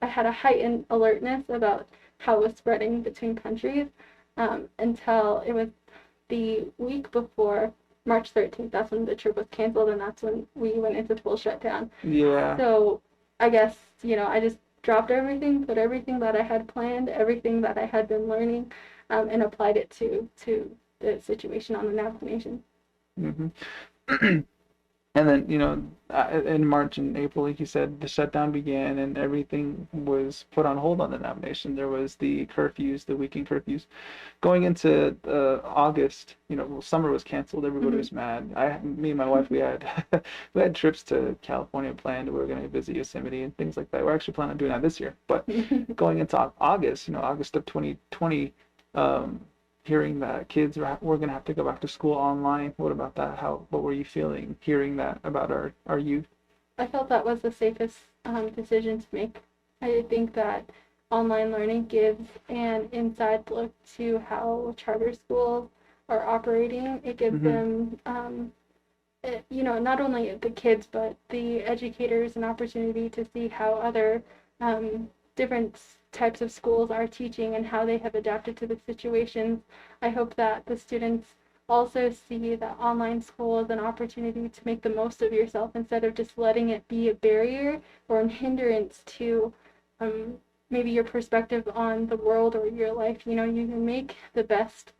I had a heightened alertness about how it was spreading between countries until it was the week before March 13th. That's when the trip was canceled, and that's when we went into full shutdown. Yeah. So I guess, I just dropped everything, put everything that I had planned, everything that I had been learning, and applied it to the situation on the Navajo Nation. Mm-hmm. And then, in March and April, like you said, the shutdown began and everything was put on hold on the nomination. There was the curfews, the weekend curfews. Going into August, summer was canceled. Everybody Mm-hmm. was mad. Me and my wife, we had we had trips to California planned. We were going to visit Yosemite and things like that. We're actually planning on doing that this year. But going into August, August of 2020, um, hearing that kids we're going to have to go back to school online. What about that? What were you feeling hearing that about our youth? I felt that was the safest decision to make. I think that online learning gives an inside look to how charter schools are operating. It gives Mm-hmm. them, not only the kids, but the educators an opportunity to see how other different types of schools are teaching and how they have adapted to the situations. I hope that the students also see that online school as an opportunity to make the most of yourself instead of just letting it be a barrier or a hindrance to um, maybe your perspective on the world or your life. You can make the best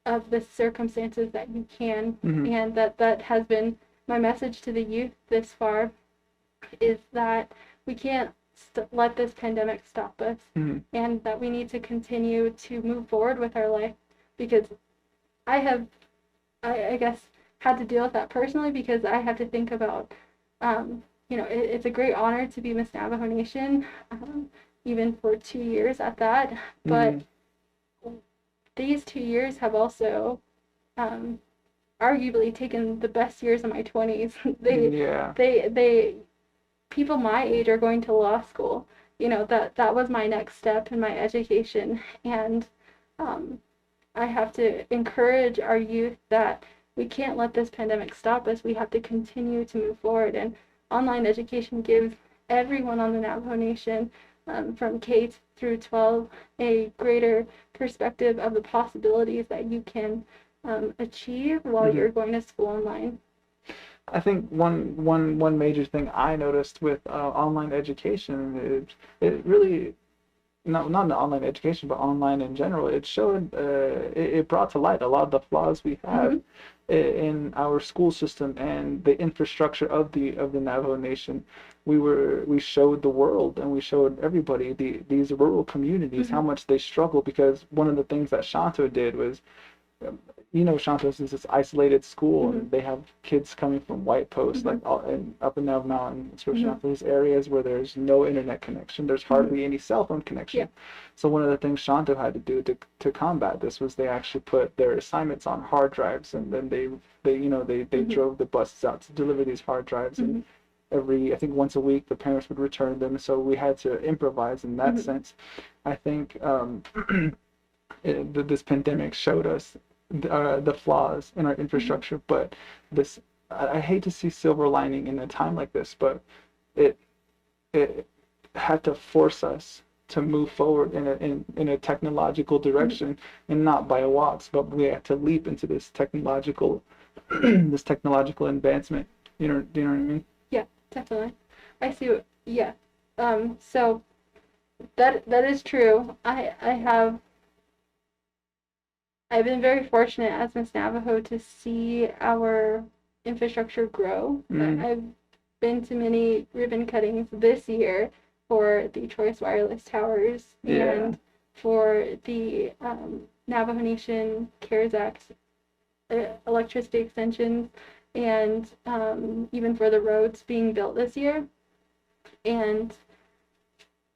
of the circumstances that you can, Mm-hmm. and that has been my message to the youth this far, is that we can't let this pandemic stop us, Mm-hmm. and that we need to continue to move forward with our life, because I have, I guess, had to deal with that personally, because I have to think about, it's a great honor to be Miss Navajo Nation, even for 2 years at that, but Mm-hmm. these 2 years have also um, arguably taken the best years of my 20s. Yeah. They people my age are going to law school. That was my next step in my education, and um, I have to encourage our youth that we can't let this pandemic stop us. We have to continue to move forward, and online education gives everyone on the Navajo Nation, from K through 12, a greater perspective of the possibilities that you can achieve while Mm-hmm. you're going to school online. I think one major thing I noticed with online education is it really not in online education but online in general. It showed it brought to light a lot of the flaws we have Mm-hmm. in our school system and the infrastructure of the Navajo Nation. We showed the world and we showed everybody these rural communities how Mm-hmm. much they struggle because one of the things that Shanto did was um, Shantos is this isolated school, Mm-hmm. and they have kids coming from White Post, Mm-hmm. like up and down mountain, especially Mm-hmm. out these areas where there's no internet connection. There's Mm-hmm. hardly any cell phone Yeah. connection. So one of the things Shanto had to do to combat this was they actually put their assignments on hard drives, and then they Mm-hmm. drove the buses out to deliver these hard drives, and Mm-hmm. I think once a week the parents would return them. So we had to improvise in that Mm-hmm. sense. I think this pandemic showed us the flaws in our Mm-hmm. infrastructure, but this I hate to see silver lining in a time like this, but it it had to force us to move forward in a technological Mm-hmm. direction and not by walks, but we had to leap into this technological this technological advancement. Do you know what I mean? Yeah, definitely. I see what, yeah. So that is true. I've been very fortunate as Miss Navajo to see our infrastructure grow. Mm, I've been to many ribbon cuttings this year for the Choice Wireless Towers yeah. and for the Navajo Nation CARES Act electricity extensions, and even for the roads being built this year. And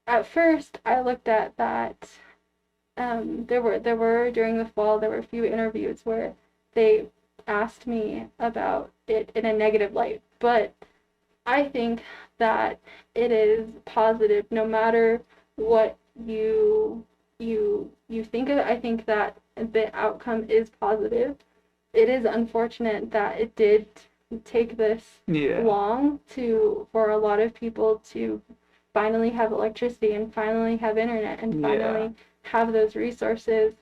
at first, I looked at that. There were during the fall, there were a few interviews where they asked me about it in a negative light, but I think that it is positive no matter what you think of it. I think that the outcome is positive. It is unfortunate that it did take this Yeah. long to for a lot of people to finally have electricity and finally have internet and Yeah. finally have those resources.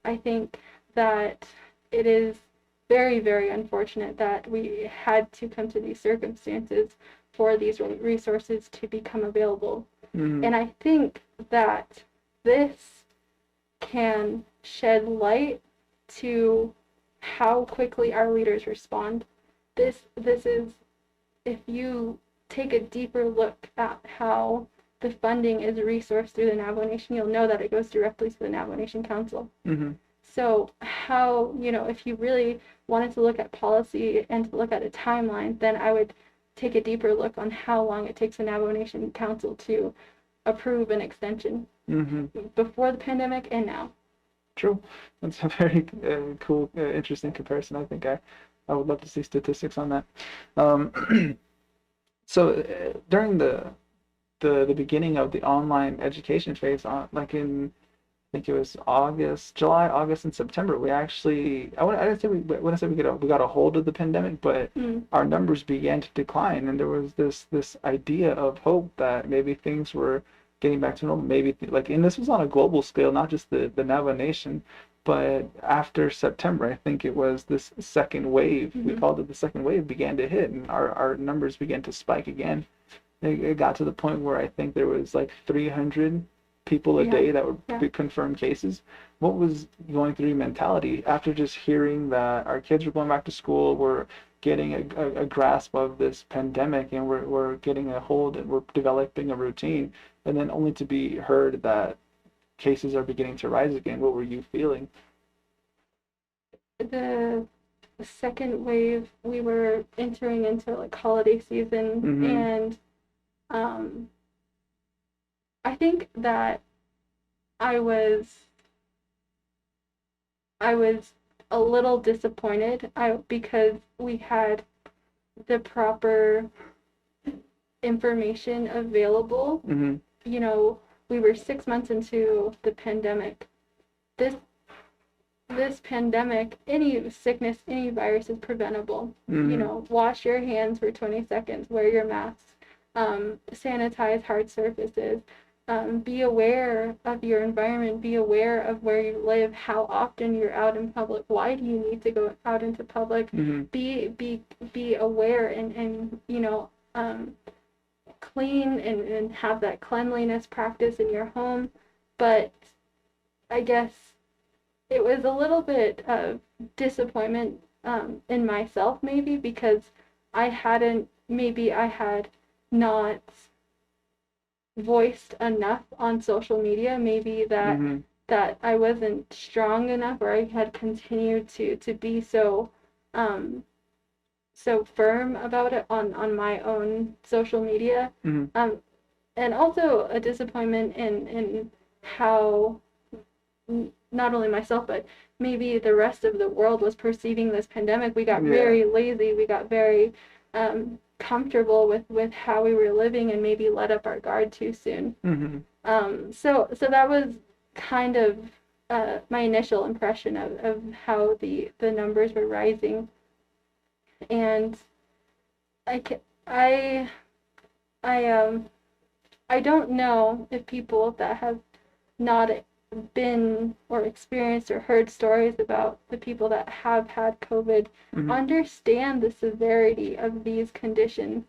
I think that it is very, very unfortunate that we had to come to these circumstances for these resources to become available. Mm-hmm. And I think that this can shed light to how quickly our leaders respond. This is, if you take a deeper look at how the funding is resourced through the Navajo Nation, you'll know that it goes directly to the Navajo Nation Council. Mm-hmm. So how, if you really wanted to look at policy and to look at a timeline, then I would take a deeper look on how long it takes the Navajo Nation Council to approve an extension Mm-hmm. before the pandemic and now. True. That's a very cool, interesting comparison. I think I would love to see statistics on that. So during the beginning of the online education phase, like in I think it was July, August, and September, we actually I didn't say wouldn't say we got a hold of the pandemic, but our numbers began to decline, and there was this idea of hope that maybe things were getting back to normal. Maybe like, and this was on a global scale, not just the Navajo Nation, but after September, I think it was this second wave. We called it the second wave began to hit, and our numbers began to spike again. It got to the point where I think there was like 300 people a day that would be confirmed cases. What was going through your mentality after just hearing that our kids were going back to school, we're getting a grasp of this pandemic, and we're getting a hold, and we're developing a routine, and then only to be heard that cases are beginning to rise again? What were you feeling? The second wave, we were entering into like holiday season, and um, I think that I was I was a little disappointed because we had the proper information available. We were 6 months into the pandemic. This this pandemic, any sickness, any virus is preventable. Wash your hands for 20 seconds, wear your masks, sanitize hard surfaces, be aware of your environment, be aware of where you live, how often you're out in public, why do you need to go out into public, be aware and clean and have that cleanliness practice in your home. But I guess it was a little bit of disappointment in myself, maybe because I had not voiced enough on social media, maybe that I wasn't strong enough, or I had continued to be so so firm about it on my own social media. And also a disappointment in how not only myself, but maybe the rest of the world was perceiving this pandemic. We got very lazy. We got very comfortable with how we were living, and maybe let up our guard too soon. So that was kind of my initial impression of how the numbers were rising. And I don't know if people that have not been or experienced or heard stories about the people that have had COVID understand the severity of these conditions.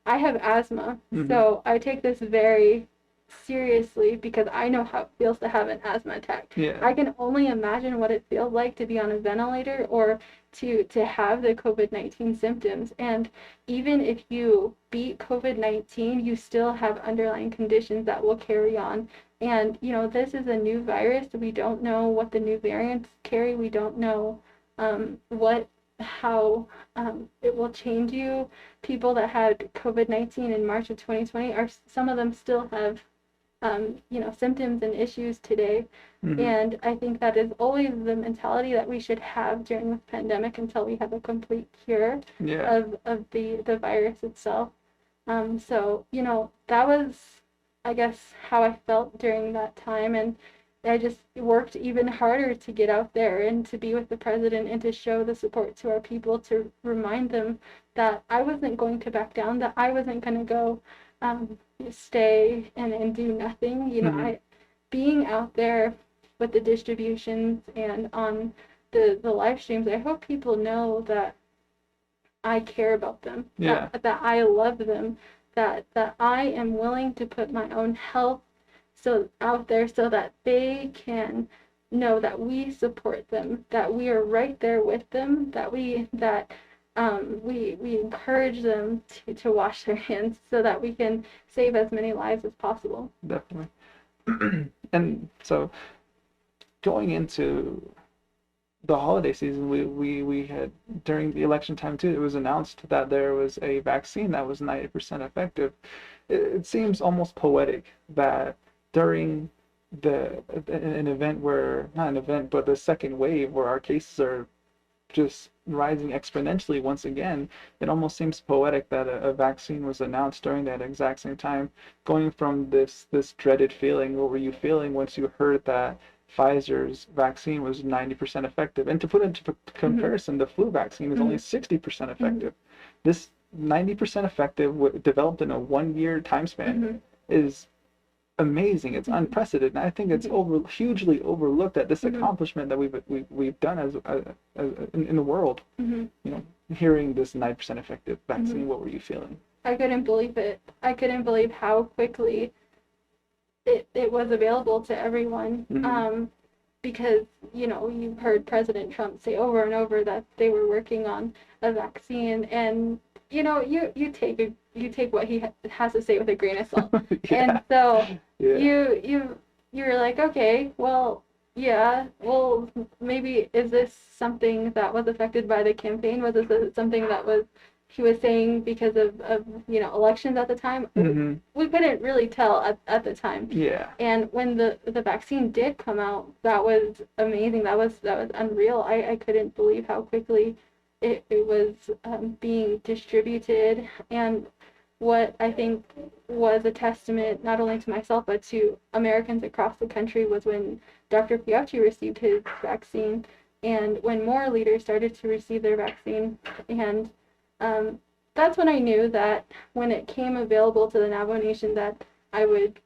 I have asthma, so I take this very seriously because I know how it feels to have an asthma attack. I can only imagine what it feels like to be on a ventilator or to have the COVID-19 symptoms. And even if you beat COVID-19, you still have underlying conditions that will carry on. And, this is a new virus. We don't know what the new variants carry. We don't know what how it will change you. People that had COVID-19 in March of 2020 are some of them still have symptoms and issues today. Mm-hmm. And I think that is always the mentality that we should have during this pandemic until we have a complete cure Yeah. of the virus itself. So, that was, I guess, how I felt during that time. And I just worked even harder to get out there and to be with the president and to show the support to our people, to remind them that I wasn't going to back down, that I wasn't going to go stay and do nothing. Mm-hmm. Being out there with the distributions and on the live streams, I hope people know that I care about them, Yeah. that I love them, that I am willing to put my own health so out there so that they can know that we support them, that we are right there with them, that we encourage them to wash their hands so that we can save as many lives as possible. Definitely. And so going into the holiday season, we had during the election time too, it was announced that there was a vaccine that was 90% effective. It seems almost poetic that during an event where, not an event, but the second wave where our cases are just rising exponentially once again, it almost seems poetic that a vaccine was announced during that exact same time. Going from this dreaded feeling, what were you feeling once you heard that Pfizer's vaccine was 90% effective? And to put into comparison, the flu vaccine is only 60% effective. This 90% effective, developed in a 1 year time span, is amazing. It's unprecedented. And I think it's hugely overlooked at this accomplishment that we've done as in the world. Hearing this 90% effective vaccine, what were you feeling? I couldn't believe it. I couldn't believe how quickly it was available to everyone. Because you've heard President Trump say over and over that they were working on a vaccine, and you take what he has to say with a grain of salt. And so you're like, okay, well, yeah, well, maybe is this something that was affected by the campaign? Was this something that he was saying because of elections at the time? We couldn't really tell at the time. Yeah. And when the vaccine did come out, that was amazing. That was unreal. I couldn't believe how quickly it was being distributed. And what I think was a testament not only to myself but to Americans across the country was when Dr. Piachi received his vaccine, and when more leaders started to receive their vaccine. And that's when I knew that when it came available to the Navajo Nation, that I would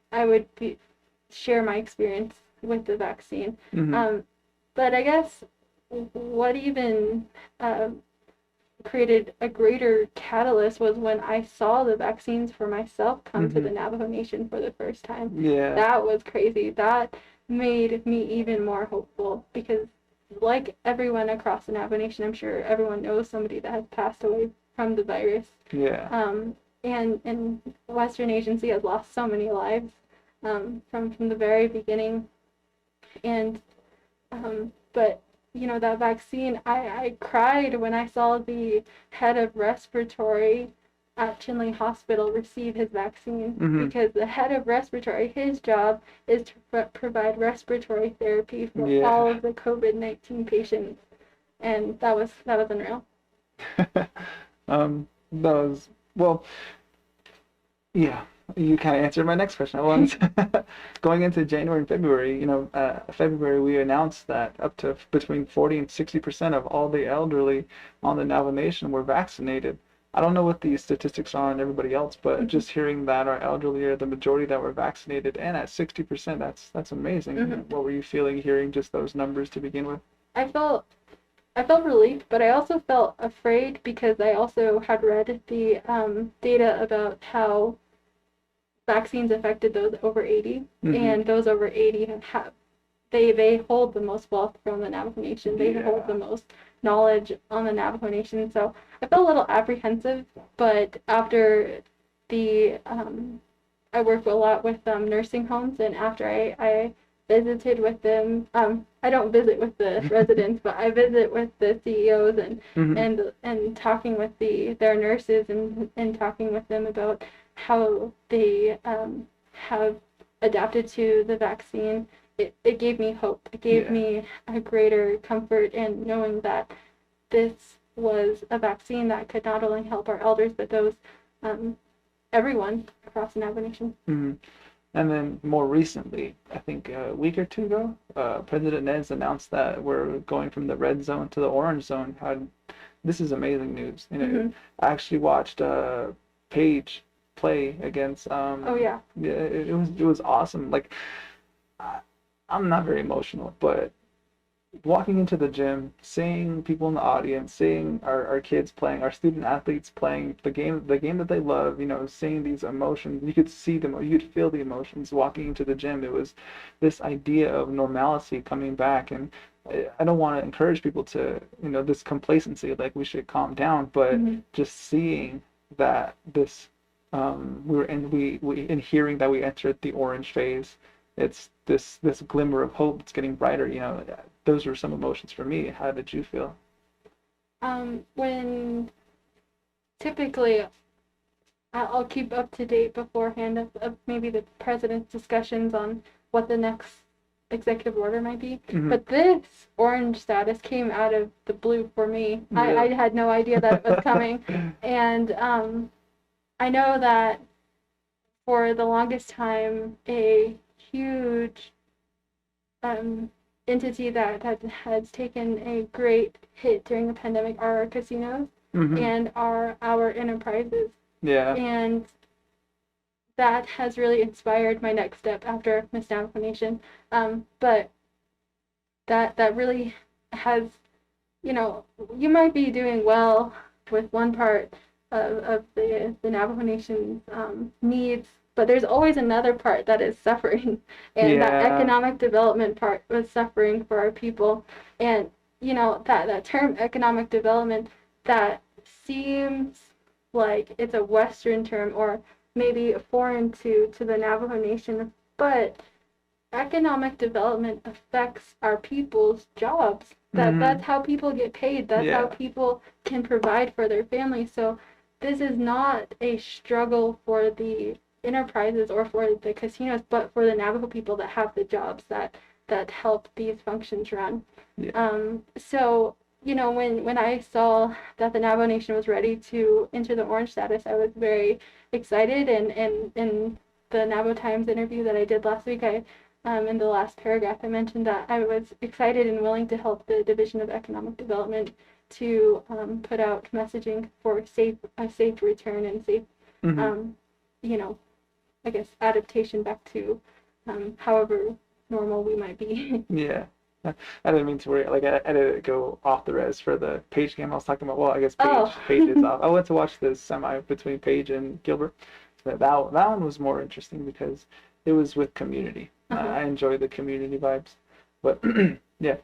share my experience with the vaccine. But I guess what even created a greater catalyst was when I saw the vaccines for myself come to the Navajo Nation for the first time. Yeah. That was crazy. That made me even more hopeful because, like everyone across the Navajo Nation, I'm sure everyone knows somebody that has passed away from the virus. Yeah. And Western Agency has lost so many lives from the very beginning. And but that vaccine, I cried when I saw the head of respiratory at Chinle Hospital receive his vaccine, because the head of respiratory, his job is to provide respiratory therapy for all of the COVID-19 patients, and that was unreal. That was, well, yeah, you kind of answered my next question. I wanted going into January and February, February we announced that up to between 40 and 60% of all the elderly on the Navajo Nation were vaccinated. I don't know what the statistics are on everybody else, but just hearing that our elderly are the majority that were vaccinated, and at 60%, that's amazing. What were you feeling hearing just those numbers to begin with? I felt relief, but I also felt afraid because I also had read the data about how vaccines affected those over 80, and those over 80 they hold the most wealth from the Navajo Nation. They hold the most knowledge on the Navajo Nation. So I felt a little apprehensive, but after I work a lot with nursing homes, and after I visited with them. I don't visit with the residents, but I visit with the CEOs Hmm. and talking with their nurses and talking with them about how they have adapted to the vaccine. It gave me hope. It gave Yeah. me a greater comfort in knowing that this was a vaccine that could not only help our elders, but those um, everyone across the Navajo Nation. Hmm. And then more recently, I think a week or two ago, President Nez announced that we're going from the red zone to the orange zone. This is amazing news. Mm-hmm. I actually watched Paige play against. Oh yeah. Yeah, it was awesome. Like I, I'm not very emotional, but walking into the gym, seeing people in the audience, seeing our kids playing, our student athletes playing the game that they love, seeing these emotions, you could see them, you could feel the emotions walking into the gym. It was this idea of normalcy coming back, and I don't want to encourage people to, this complacency, like we should calm down, but Mm-hmm. just seeing that this, we in hearing that we entered the orange phase, it's this glimmer of hope. It's getting brighter. Those were some emotions for me. How did you feel? When typically I'll keep up to date beforehand of maybe the president's discussions on what the next executive order might be. Hmm. But this orange status came out of the blue for me. I Really? had no idea that it was coming. And I know that for the longest time, a huge um, entity that has taken a great hit during the pandemic are our casinos Hmm. and our enterprises. Yeah. And that has really inspired my next step after Miss Navajo Nation. But that really has, you might be doing well with one part of the Navajo Nation's needs, but there's always another part that is suffering, and that Yeah. economic development part was suffering for our people. And that term economic development, that seems like it's a Western term or maybe foreign to the Navajo Nation, but economic development affects our people's jobs. That's Hmm. how people get paid. That's how Yeah. people can provide for their families. So this is not a struggle for the enterprises or for the casinos, but for the Navajo people that have the jobs that help these functions run. Yeah. So when I saw that the Navajo Nation was ready to enter the orange status, I was very excited. And in the Navajo Times interview that I did last week, in the last paragraph, I mentioned that I was excited and willing to help the Division of Economic Development to put out messaging for a safe return and safe, Hmm. um, you know, I guess adaptation back to however normal we might be. Yeah. I didn't mean to worry. Like I didn't go off the res for the Page game I was talking about. Well, I guess Oh. Page is off. I went to watch this semi between Page and Gilbert. That one was more interesting because it was with community. Uh-huh. I enjoyed the community vibes. But yeah.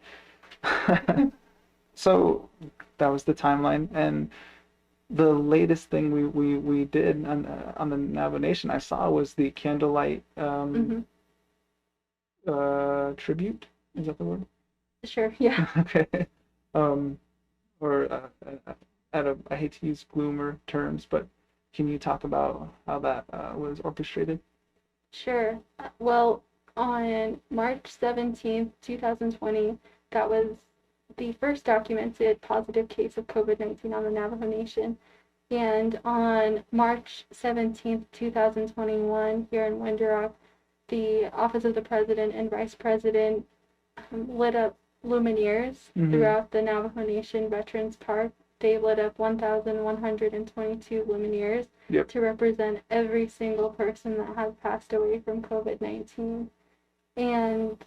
So that was the timeline, and the latest thing we did on the Navajo Nation I saw was the candlelight Mm-hmm. tribute. Is that the word? Sure. Yeah. Okay. Um, or I hate to use gloomer terms, but can you talk about how that was orchestrated? Sure. Well, on March 17th, 2020, that was the first documented positive case of COVID-19 on the Navajo Nation. And on March 17th, 2021, here in Window, the Office of the President and Vice President lit up luminaires Mm-hmm. throughout the Navajo Nation Veterans Park. They lit up 1,122 luminaires Yep. to represent every single person that has passed away from COVID-19. And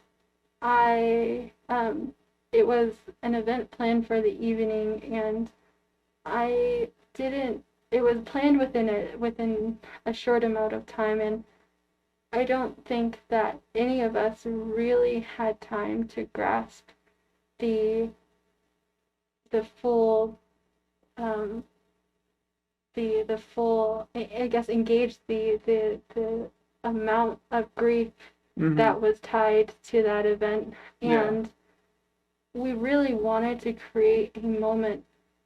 I, it was an event planned for the evening, and I didn't. It was planned within a short amount of time, and I don't think that any of us really had time to grasp the the full um, the full, I guess, engage the amount of grief that was tied to that event. Yeah. And we really wanted to create a moment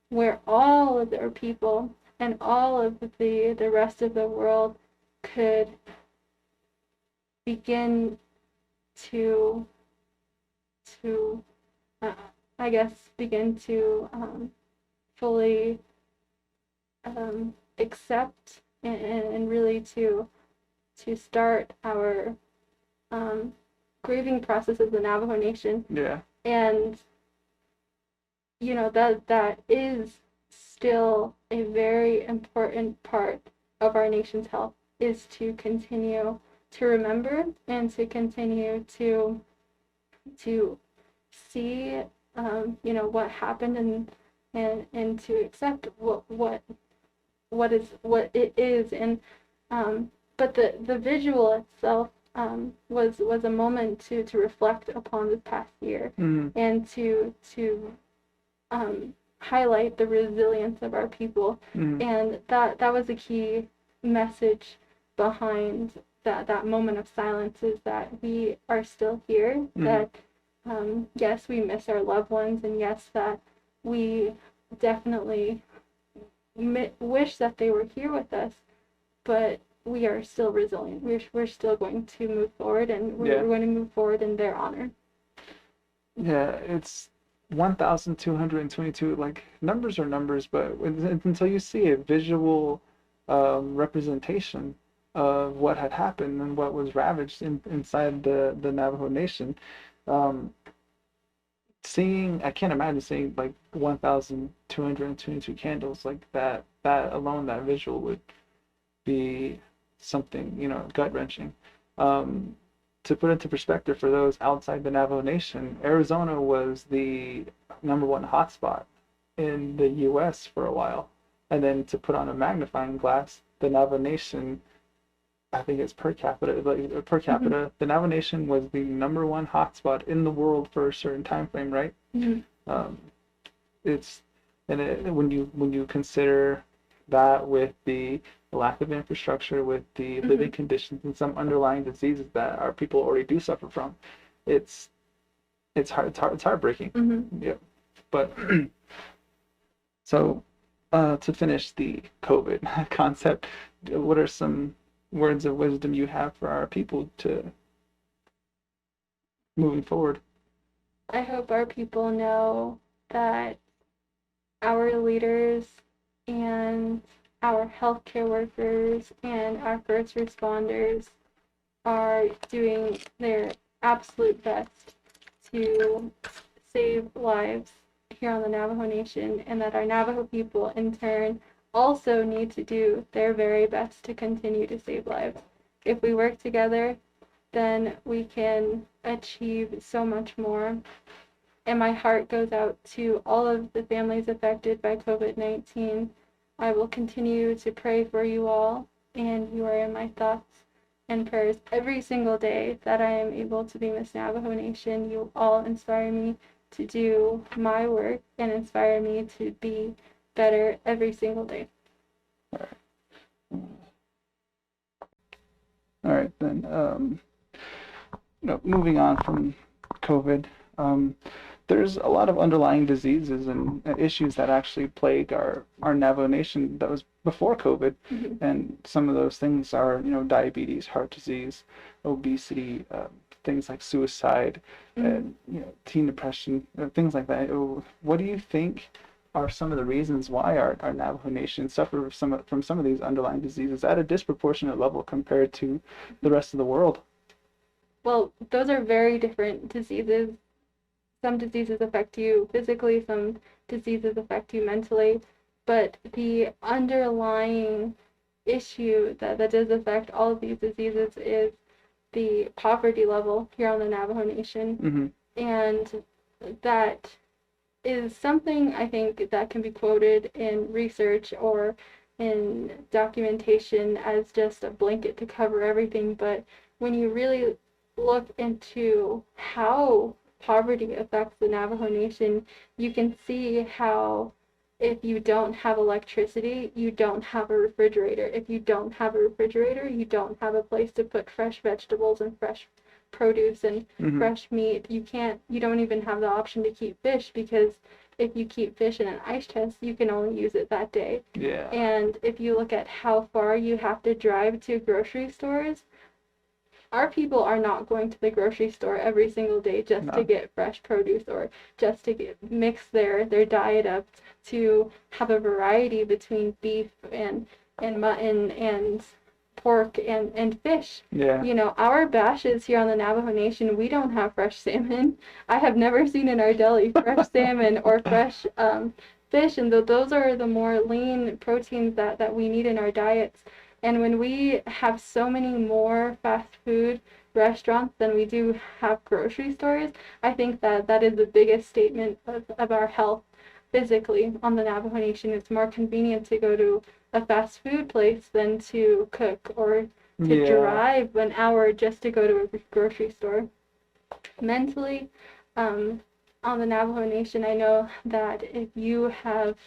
where all of our people and all of the rest of the world could begin to to uh, I guess begin to fully accept and really to start our grieving process as the Navajo Nation. Yeah. And you know that is still a very important part of our nation's health, is to continue to remember and to continue to see you know what happened, and to accept what it is. And but the visual itself was a moment to reflect upon this past year, and to highlight the resilience of our people. And that was a key message behind that moment of silence, is that we are still here, that yes, we miss our loved ones, and yes, that we definitely wish that they were here with us, but we are still resilient. We're still going to move forward, and we're going to move forward in their honor. Yeah, it's 1,222. Like, numbers are numbers, but until you see a visual representation of what had happened and what was ravaged inside the Navajo Nation, I can't imagine seeing like 1,222 candles like that. That alone, that visual would be something, gut-wrenching. To put into perspective for those outside the Navajo Nation, Arizona was the #1 hotspot in the U.S. for a while. And then to put on a magnifying glass, the Navajo Nation, I think it's per capita, the Navajo Nation was the #1 hotspot in the world for a certain time frame, right? Um, it's when you consider that with the lack of infrastructure, with the living conditions and some underlying diseases that our people already do suffer from, it's heartbreaking. Yeah. But so to finish the COVID concept, what are some words of wisdom you have for our people to moving forward? I hope our people know that our leaders and our healthcare workers and our first responders are doing their absolute best to save lives here on the Navajo Nation, and that our Navajo people in turn also need to do their very best to continue to save lives. If we work together, then we can achieve so much more. And my heart goes out to all of the families affected by COVID-19. I will continue to pray for you all, and you are in my thoughts and prayers every single day that I am able to be Miss Navajo Nation. You all inspire me to do my work and inspire me to be better every single day. All right, then. Moving on from COVID, there's a lot of underlying diseases and issues that actually plague our Navajo Nation that was before COVID, and some of those things are diabetes, heart disease, obesity, things like suicide, and teen depression, things like that. What do you think are some of the reasons why our Navajo Nation suffer from some of these underlying diseases at a disproportionate level compared to the rest of the world? Well, those are very different diseases. Some diseases affect you physically, some diseases affect you mentally, but the underlying issue that does affect all of these diseases is the poverty level here on the Navajo Nation. And that is something I think that can be quoted in research or in documentation as just a blanket to cover everything, but when you really look into how poverty affects the Navajo Nation, you can see how if you don't have electricity, you don't have a refrigerator. If you don't have a refrigerator, you don't have a place to put fresh vegetables and fresh produce and Mm-hmm. fresh meat. You don't even have the option to keep fish, because if you keep fish in an ice chest, you can only use it that day. Yeah. And if you look at how far you have to drive to grocery stores, our people are not going to the grocery store every single day just to No. get fresh produce, or just to mix their diet up to have a variety between beef and mutton and pork and fish. Yeah. You know, our bashes here on the Navajo Nation, we don't have fresh salmon. I have never seen in our deli fresh salmon or fresh fish, and those are the more lean proteins that we need in our diets. And when we have so many more fast food restaurants than we do have grocery stores, I think that is the biggest statement of our health physically on the Navajo Nation. It's more convenient to go to a fast food place than to cook, or to Yeah. drive an hour just to go to a grocery store. Mentally, on the Navajo Nation, I know that if you have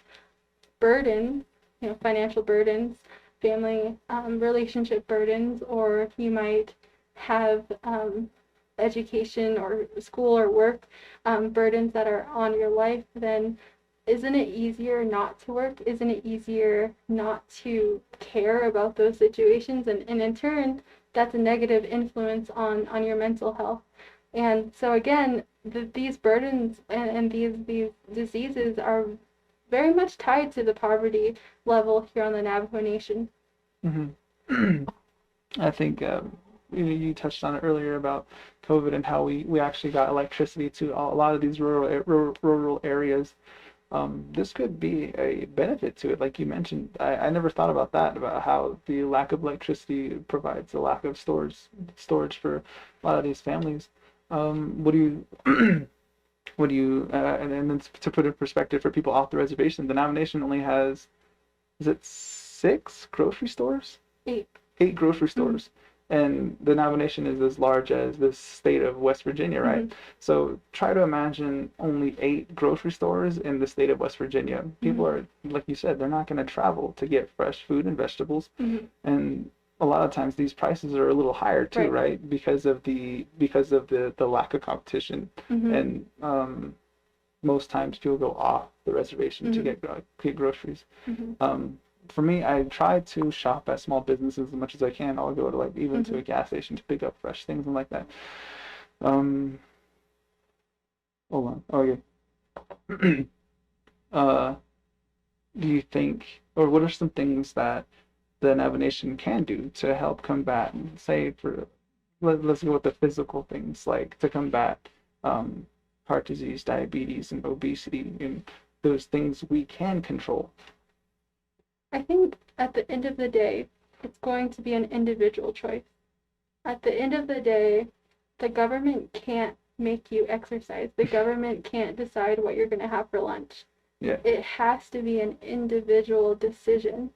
burdens, you know, financial burdens, family relationship burdens, or you might have education or school or work burdens that are on your life, then isn't it easier not to work? Isn't it easier not to care about those situations? And in turn, that's a negative influence on your mental health. And so again, these burdens and these diseases are very much tied to the poverty level here on the Navajo Nation. Mm-hmm. I think you touched on it earlier about COVID and how we actually got electricity to a lot of these rural areas. This could be a benefit to it, like you mentioned. I never thought about that, about how the lack of electricity provides a lack of storage for a lot of these families. What do you and then to put in perspective for people off the reservation, the Navajo Nation only has, is it 6 grocery stores? 8. 8 grocery stores. And the Navajo Nation is as large as the state of West Virginia, right? So try to imagine only 8 grocery stores in the state of West Virginia. People are, like you said, they're not going to travel to get fresh food and vegetables. And a lot of times these prices are a little higher too, right? Because of the lack of competition. And most times people go off the reservation to get groceries. For me, I try to shop at small businesses as much as I can. I'll go to like even to a gas station to pick up fresh things and like that. Hold on. Okay. Do you think, or what are some things that the Navajo Nation can do to help combat, say let's go with the physical things, like to combat heart disease, diabetes, and obesity, and those things we can control? I think at the end of the day, it's going to be an individual choice. At the end of the day, the government can't make you exercise. The government can't decide what you're going to have for lunch. Yeah. It has to be an individual decision.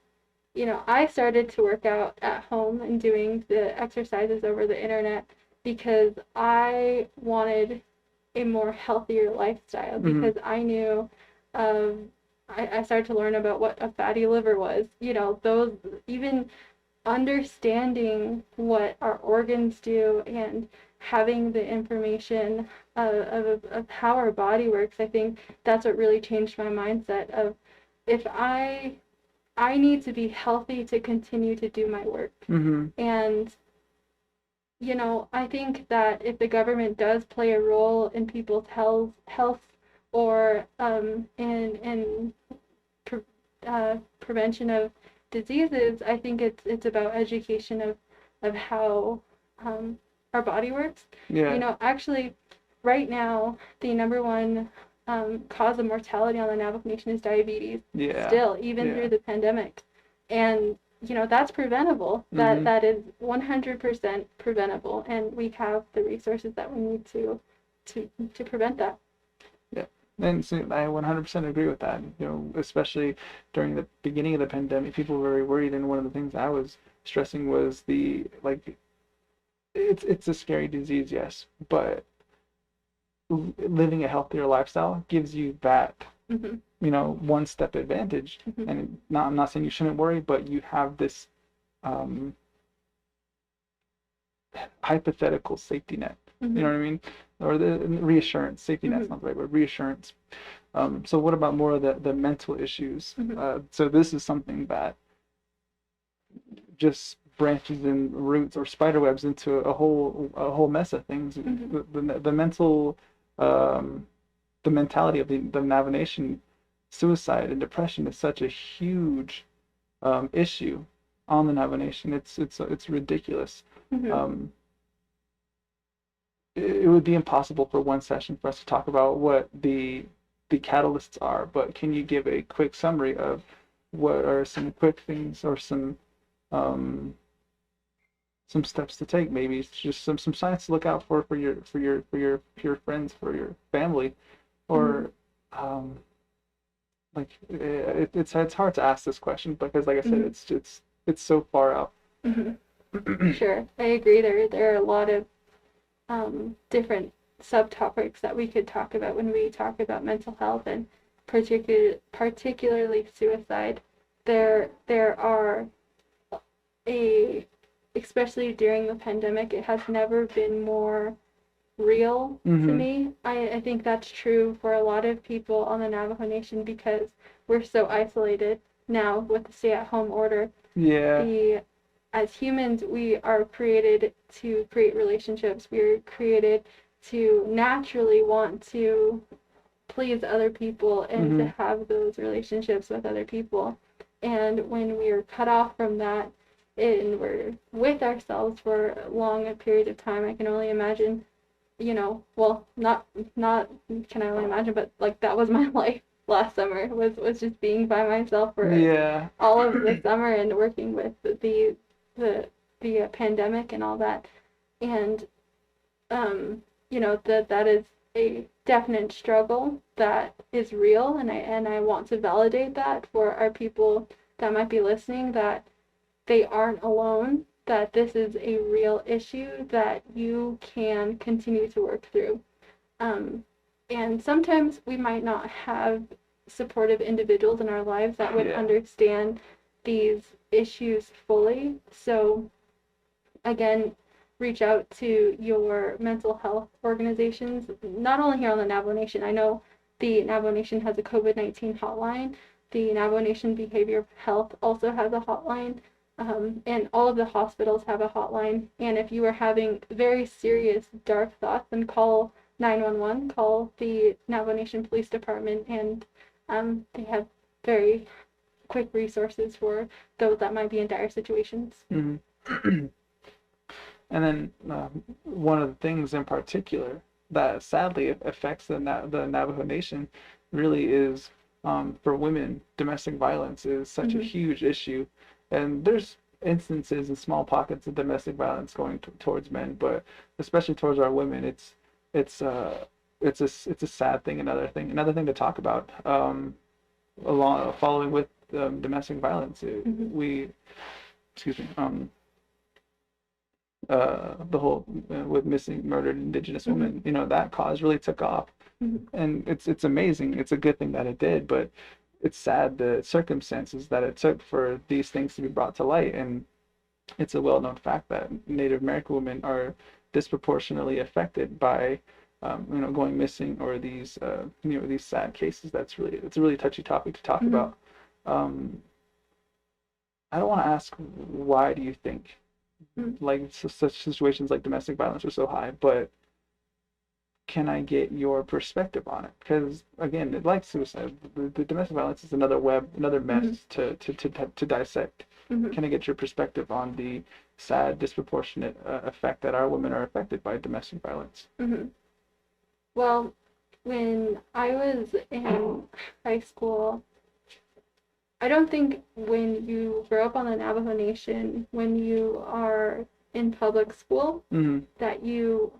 You know, I started to work out at home and doing the exercises over the internet because I wanted a more healthier lifestyle, because I knew I started to learn about what a fatty liver was. You know, those, even understanding what our organs do and having the information of how our body works, I think that's what really changed my mindset of, if I need to be healthy to continue to do my work. And you know, I think that if the government does play a role in people's health or in prevention of diseases, I think it's about education of how our body works. Yeah. You know, actually, right now, the number one cause of mortality on the Navajo Nation is diabetes. Yeah. Still, even through the pandemic. And you know, that's preventable. That is 100% preventable, and we have the resources that we need to prevent that. Yeah, and so I 100% agree with that. You know, especially during the beginning of the pandemic, people were very worried, and one of the things I was stressing was it's a scary disease, yes, but living a healthier lifestyle gives you that you know, one step advantage. And I'm not saying you shouldn't worry, but you have this hypothetical safety net You know what I mean? Or the reassurance, safety net's not the right word, reassurance. So what about more of the mental issues? So this is something that just branches and roots or spider webs into a whole mess of things. The mental the mentality of the Navajo Nation, suicide and depression is such a huge issue on the Navajo Nation. It's ridiculous. Um, it would be impossible for one session for us to talk about what the catalysts are, but can you give a quick summary of what are some quick things or um, some steps to take? Maybe it's just some signs to look out for your friends, for your family, or like it's hard to ask this question because, like I said, it's so far out. Sure, I agree. There are a lot of different subtopics that we could talk about when we talk about mental health and particularly suicide. There are especially during the pandemic, it has never been more real to me. I think that's true for a lot of people on the Navajo Nation because we're so isolated now with the stay-at-home order. Yeah. As humans, we are created to create relationships. We're created to naturally want to please other people and to have those relationships with other people. And when we are cut off from that and we're with ourselves for a long period of time, I can only imagine, well, not can I only imagine, but like that was my life last summer was just being by myself for all of the summer and working with the pandemic and all that. And that is a definite struggle that is real, and I want to validate that for our people that might be listening, that they aren't alone, that this is a real issue that you can continue to work through. And sometimes we might not have supportive individuals in our lives that would understand these issues fully. So again, reach out to your mental health organizations, not only here on the Navajo Nation. I know the Navajo Nation has a COVID-19 hotline. The Navajo Nation Behavioral Health also has a hotline. And all of the hospitals have a hotline. And if you are having very serious dark thoughts, then call 911, call the Navajo Nation Police Department, and they have very quick resources for those that might be in dire situations. And then one of the things in particular that sadly affects the Navajo Nation really is for women, domestic violence is such a huge issue. And there's instances in small pockets of domestic violence going towards men, but especially towards our women, it's a sad thing. Another thing to talk about. Following with domestic violence, excuse me, the whole with missing, murdered Indigenous women, that cause really took off, and it's amazing. It's a good thing that it did, but it's sad the circumstances that it took for these things to be brought to light. And it's a well-known fact that Native American women are disproportionately affected by going missing, or these these sad cases. It's a really touchy topic to talk about. I don't want to ask why do you think like such situations like domestic violence are so high, but can I get your perspective on it? Because again, like suicide, the domestic violence is another mess to dissect. Can I get your perspective on the sad, disproportionate effect that our women are affected by domestic violence? Well, when I was in high school, I don't think when you grow up on the Navajo Nation, when you are in public school, that you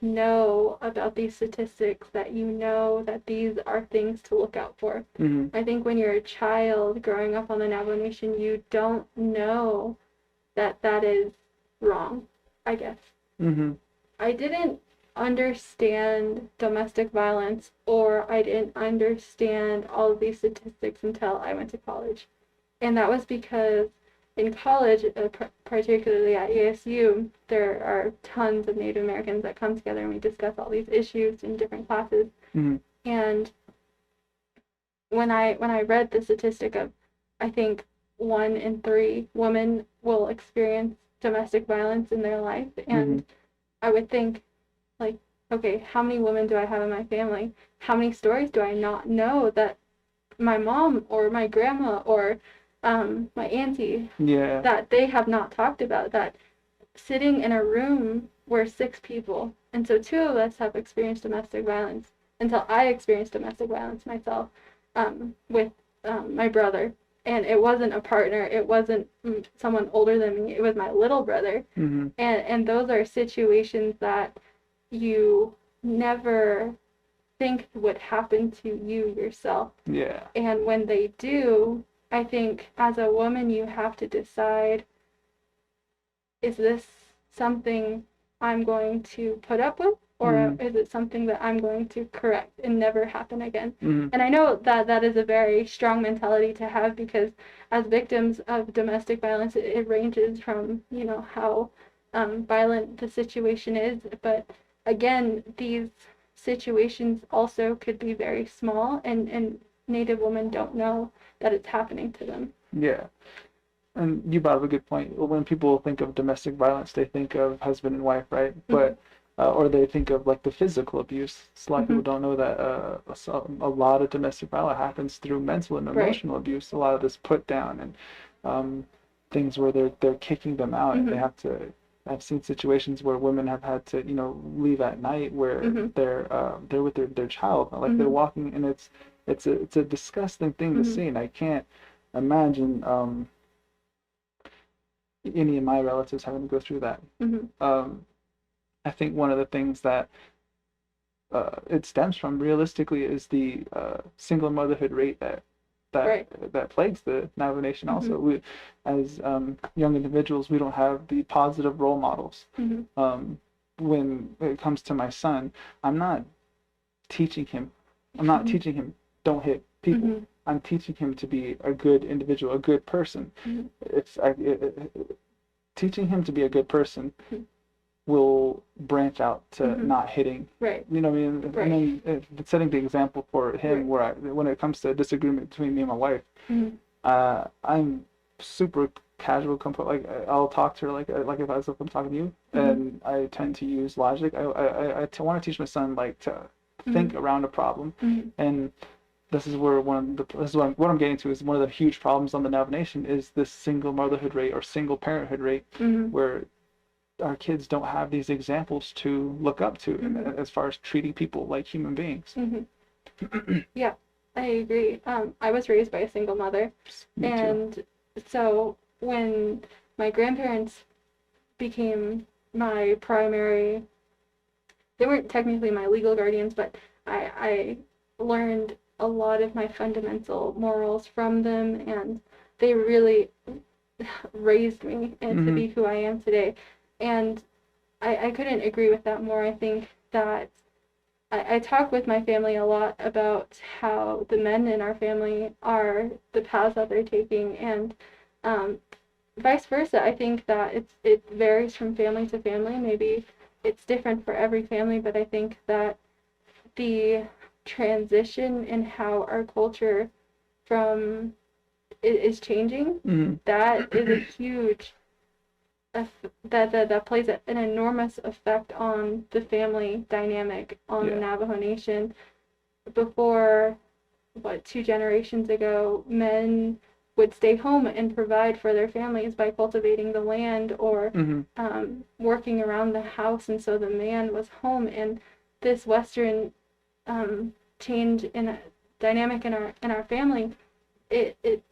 know about these statistics, that you know that these are things to look out for. I think when you're a child growing up on the Navajo Nation, you don't know that that is wrong, I guess. I didn't understand domestic violence, or I didn't understand all of these statistics until I went to college. And that was because in college, particularly at ASU, there are tons of Native Americans that come together and we discuss all these issues in different classes. Mm-hmm. And when I read the statistic of, I think 1 in 3 women will experience domestic violence in their life, and I would think, like, okay, how many women do I have in my family? How many stories do I not know that my mom or my grandma or my auntie, Yeah. that they have not talked about, that sitting in a room where 6 people, and so 2 of us have experienced domestic violence until I experienced domestic violence myself, with my brother. And it wasn't a partner, it wasn't someone older than me, it was my little brother. Mm-hmm. And those are situations that you never think would happen to you yourself. Yeah. And when they do, I think as a woman you have to decide, is this something I'm going to put up with, or is it something that I'm going to correct and never happen again? And I know that that is a very strong mentality to have, because as victims of domestic violence, it ranges from, you know, how violent the situation is, but again, these situations also could be very small, and Native women don't know that it's happening to them. Yeah. And you brought up a good point. When people think of domestic violence, they think of husband and wife, right? But or they think of like the physical abuse. So a lot of people don't know that a lot of domestic violence happens through mental and emotional abuse. A lot of this put down and things where they're kicking them out, and they have to. I've seen situations where women have had to, you know, leave at night where they're with their child, like they're walking, and it's a disgusting thing to see, and I can't imagine any of my relatives having to go through that. I think one of the things that it stems from realistically is the single motherhood rate that plagues the Navajo Nation. Also, we, as young individuals, we don't have the positive role models. When it comes to my son, I'm not teaching him. I'm not teaching him don't hit people. I'm teaching him to be a good individual, a good person. If teaching him to be a good person will branch out to not hitting. Right. You know what I mean? Right. And then setting the example for him, where when it comes to a disagreement between me and my wife, I'm super casual, like I'll talk to her like if I'm talking to you, and I tend to use logic. I want to teach my son like to think around a problem, and this is where this is what I'm getting to, is one of the huge problems on the Navajo Nation is this single motherhood rate or single parenthood rate, where our kids don't have these examples to look up to as far as treating people like human beings. Yeah, I agree. I was raised by a single mother, and so when my grandparents became my primary, they weren't technically my legal guardians, but I learned a lot of my fundamental morals from them, and they really raised me to be who I am today. And I couldn't agree with that more. I think that I talk with my family a lot about how the men in our family are the paths that they're taking, and vice versa. I think that it varies from family to family. Maybe it's different for every family, but I think that the transition in how our culture from is changing, that is a huge that plays an enormous effect on the family dynamic on the Navajo Nation. Before, 2 generations ago, men would stay home and provide for their families by cultivating the land or working around the house, and so the man was home. And this Western change in a dynamic in our family, it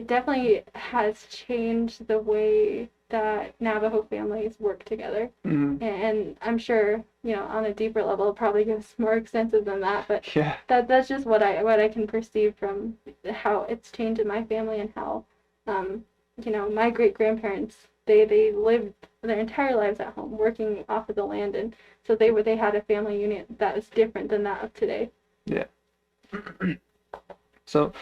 definitely has changed the way that Navajo families work together. And I'm sure, you know, on a deeper level, it probably gets more extensive than that, but that's just what I can perceive from how it's changed in my family, and how, you know, my great-grandparents, they lived their entire lives at home working off of the land, and so they had a family unit that was different than that of today. Yeah. So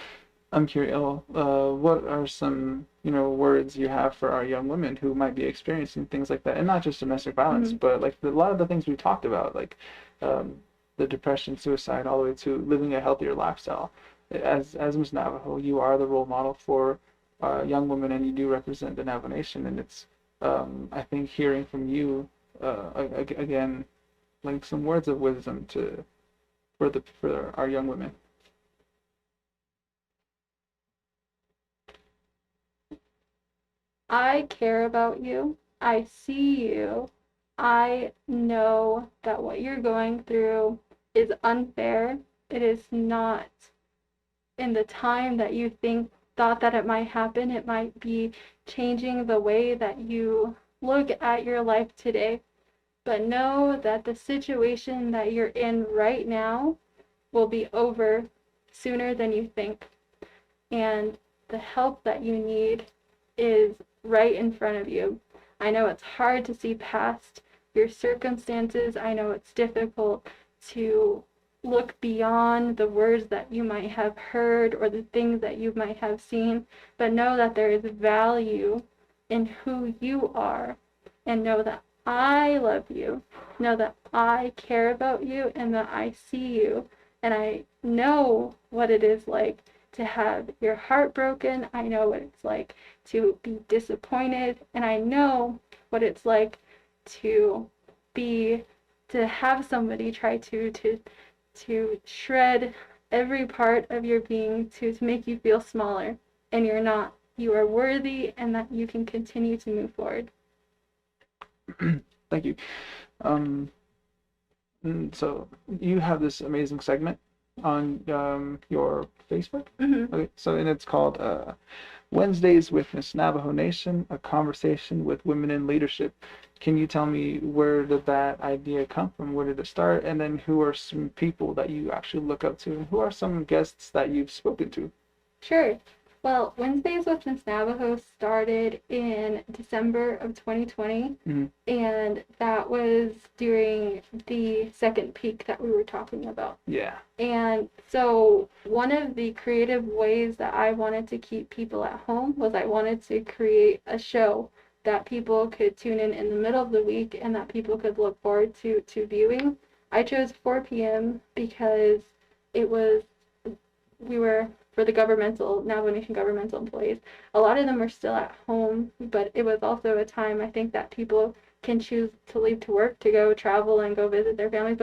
I'm curious, what are some, words you have for our young women who might be experiencing things like that, and not just domestic violence, Mhm. but like a lot of the things we talked about, like um, the depression, suicide, all the way to living a healthier lifestyle. As Miss Navajo, you are the role model for young women, and you do represent the Navajo Nation, and it's I think hearing from you again, like some words of wisdom to for our young women. I care about you. I see you. I know that what you're going through is unfair. It is not in the time that you thought that it might happen. It might be changing the way that you look at your life today. But know that the situation that you're in right now will be over sooner than you think. And the help that you need is right in front of you. I know it's hard to see past your circumstances. I know it's difficult to look beyond the words that you might have heard or the things that you might have seen, but know that there is value in who you are, and know that I love you. Know that I care about you and that I see you, and I know what it is like to have your heart broken. I know what it's like to be disappointed, and I know what it's like to be to have somebody try to shred every part of your being to make you feel smaller, and you're not. You are worthy, and that you can continue to move forward. Thank you. Um, so you have this amazing segment on your Facebook. Mm-hmm. Okay, so and it's called Wednesdays with Miss Navajo Nation, a conversation with women in leadership. Can you tell me where did that idea come from? Where did it start? And then who are some people that you actually look up to? And who are some guests that you've spoken to? Sure. Well, Wednesdays with Miss Navajo started in December of 2020, Mm-hmm. and that was during the second peak that we were talking about. Yeah. And so, one of the creative ways that I wanted to keep people at home was I wanted to create a show that people could tune in the middle of the week and that people could look forward to viewing. I chose 4 p.m. because it was we were for the governmental Navajo Nation governmental employees. A lot of them were still at home, but it was also a time I think that people can choose to leave to work to go travel and go visit their families.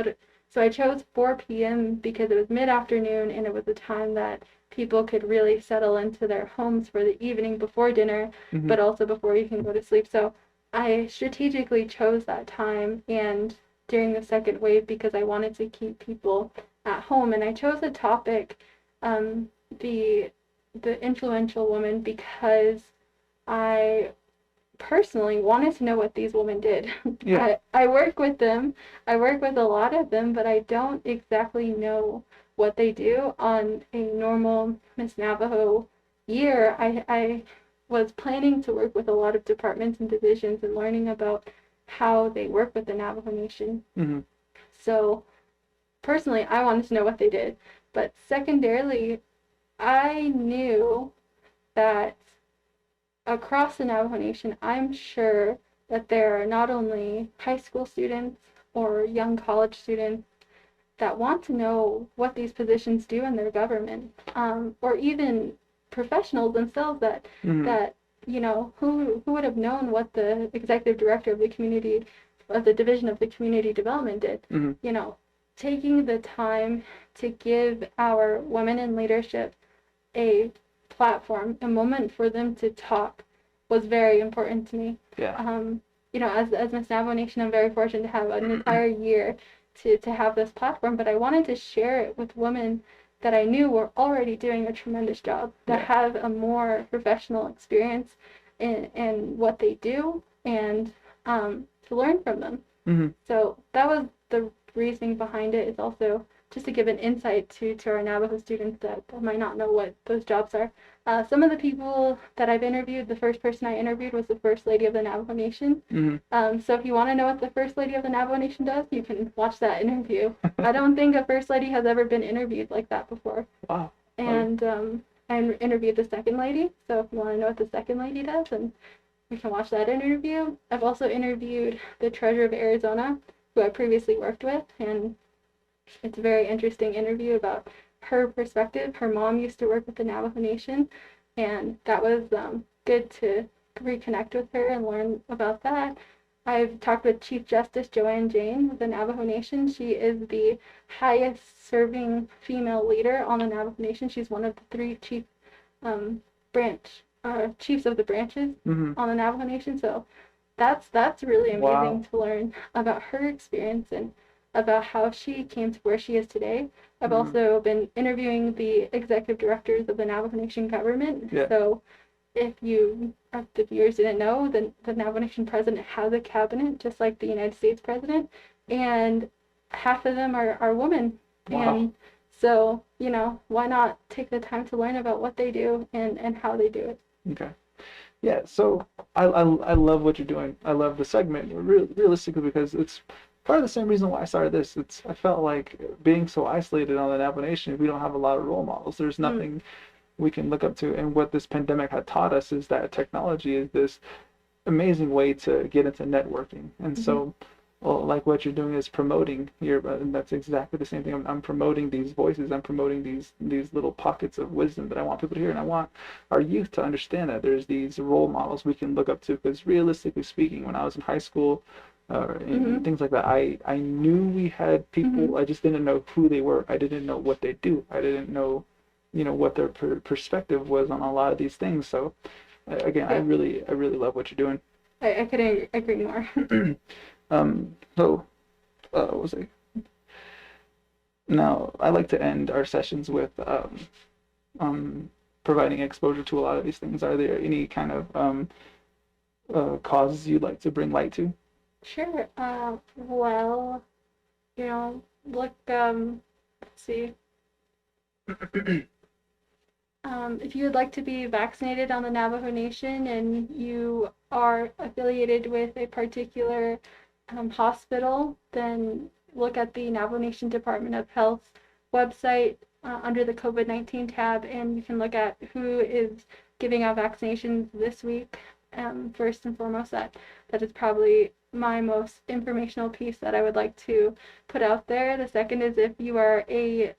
So I chose 4 p.m. because it was mid-afternoon and it was a time that people could really settle into their homes for the evening before dinner, Mm-hmm. but also before you can go to sleep. So I strategically chose that time and during the second wave because I wanted to keep people at home, and I chose a topic, um, the influential woman, because I personally wanted to know what these women did. Yeah. I work with them. I work with a lot of them, but I don't exactly know what they do on a normal Miss Navajo year. I was planning to work with a lot of departments and divisions and learning about how they work with the Navajo Nation. Mm-hmm. So personally, I wanted to know what they did. But secondarily, I knew that across the Navajo Nation, I'm sure that there are not only high school students or young college students that want to know what these positions do in their government, or even professionals themselves Mm-hmm. that who would have known what the executive director of the division of the community development did. Mm-hmm. Taking the time to give our women in leadership a platform, a moment for them to talk, was very important to me. Yeah. As Miss Navajo Nation, I'm very fortunate to have an entire year to have this platform, but I wanted to share it with women that I knew were already doing a tremendous job, that have a more professional experience in what they do, and to learn from them. Mm-hmm. So that was the reasoning behind it, is also just to give an insight to our Navajo students that might not know what those jobs are. Some of the people that I've interviewed, the first person I interviewed was the First Lady of the Navajo Nation. Mm-hmm. So if you want to know what the First Lady of the Navajo Nation does, you can watch that interview. I don't think a First Lady has ever been interviewed like that before. Wow. And I interviewed the second lady. So if you want to know what the second lady does, then we can watch that interview. I've also interviewed the treasurer of Arizona, who I previously worked with, and it's a very interesting interview about her perspective. Her mom used to work with the Navajo Nation, and that was good to reconnect with her and learn about that. I've talked with Chief Justice Joanne Jane of the Navajo Nation. She is the highest serving female leader on the Navajo Nation. She's one of the three um, chiefs of the branches Mm-hmm. on the Navajo Nation. So that's really amazing Wow. to learn about her experience and about how she came to where she is today. I've Mm-hmm. also been interviewing the executive directors of the Navajo Nation government. Yeah. So if the viewers didn't know, the Navajo Nation president has a cabinet, just like the United States president, and half of them are women. Wow. And so, why not take the time to learn about what they do and how they do it? Okay. Yeah, so I love what you're doing. I love the segment realistically because it's part of the same reason why I started this. I felt like being so isolated on the Navajo Nation, we don't have a lot of role models. There's nothing we can look up to. And what this pandemic had taught us is that technology is this amazing way to get into networking. And so, well, like what you're doing is promoting here, and that's exactly the same thing. I'm promoting these voices. I'm promoting these little pockets of wisdom that I want people to hear, and I want our youth to understand that there's these role models we can look up to. Because realistically speaking, when I was in high school, and things like that, I knew we had people. I just didn't know who they were. I didn't know what they do. I didn't know, what their perspective was on a lot of these things. So, again, I really love what you're doing. I couldn't agree more. So, what was it? Now, I like to end our sessions with providing exposure to a lot of these things. Are there any kind of causes you'd like to bring light to? Sure. Well, look, let's see. If you would like to be vaccinated on the Navajo Nation and you are affiliated with a particular hospital, then look at the Navajo Nation Department of Health website under the COVID-19 tab, and you can look at who is giving out vaccinations this week. First and foremost, that is probably my most informational piece that I would like to put out there. The second is if you are a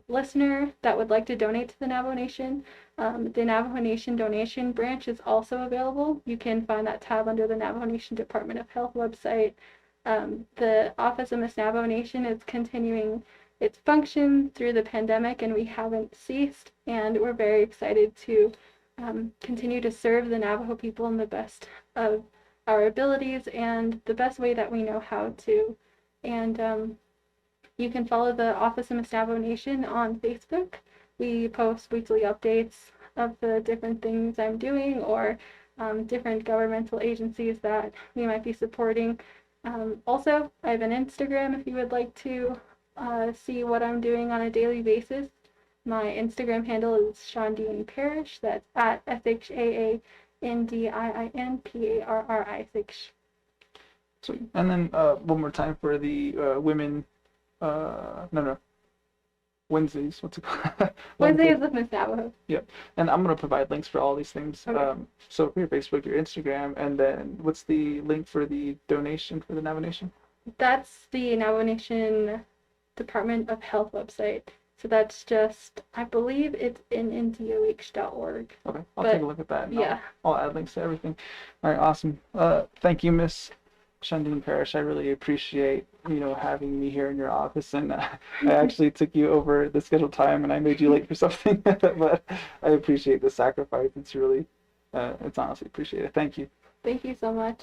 listener that would like to donate to the Navajo Nation, the Navajo Nation donation branch is also available. You can find that tab under the Navajo Nation Department of Health website. The Office of Miss Navajo Nation is continuing its function through the pandemic, and we haven't ceased, and we're very excited to continue to serve the Navajo people in the best of our abilities and the best way that we know how to. And you can follow the Office of Miss Navajo Nation on Facebook. We post weekly updates of the different things I'm doing or different governmental agencies that we might be supporting. Also, I have an Instagram if you would like to see what I'm doing on a daily basis. My Instagram handle is Shaandiin Parrish. That's at ShaandiinParrish. Sweet. And then one more time for the women. No. Wednesdays. What's it called? Wednesday is with Miss Navajo. Yep. And I'm gonna provide links for all these things. Okay. So for your Facebook, your Instagram, and then what's the link for the donation for the Navajo Nation? That's the Navajo Nation Department of Health website. So that's just, I believe it's in ndoh.org. Okay, I'll take a look at that. And Yeah. I'll add links to everything. All right, awesome. Thank you, Miss Shaandiin Parrish. I really appreciate having me here in your office, and I actually took you over the scheduled time, and I made you late for something, but I appreciate the sacrifice. It's really, it's honestly appreciated. Thank you. Thank you so much.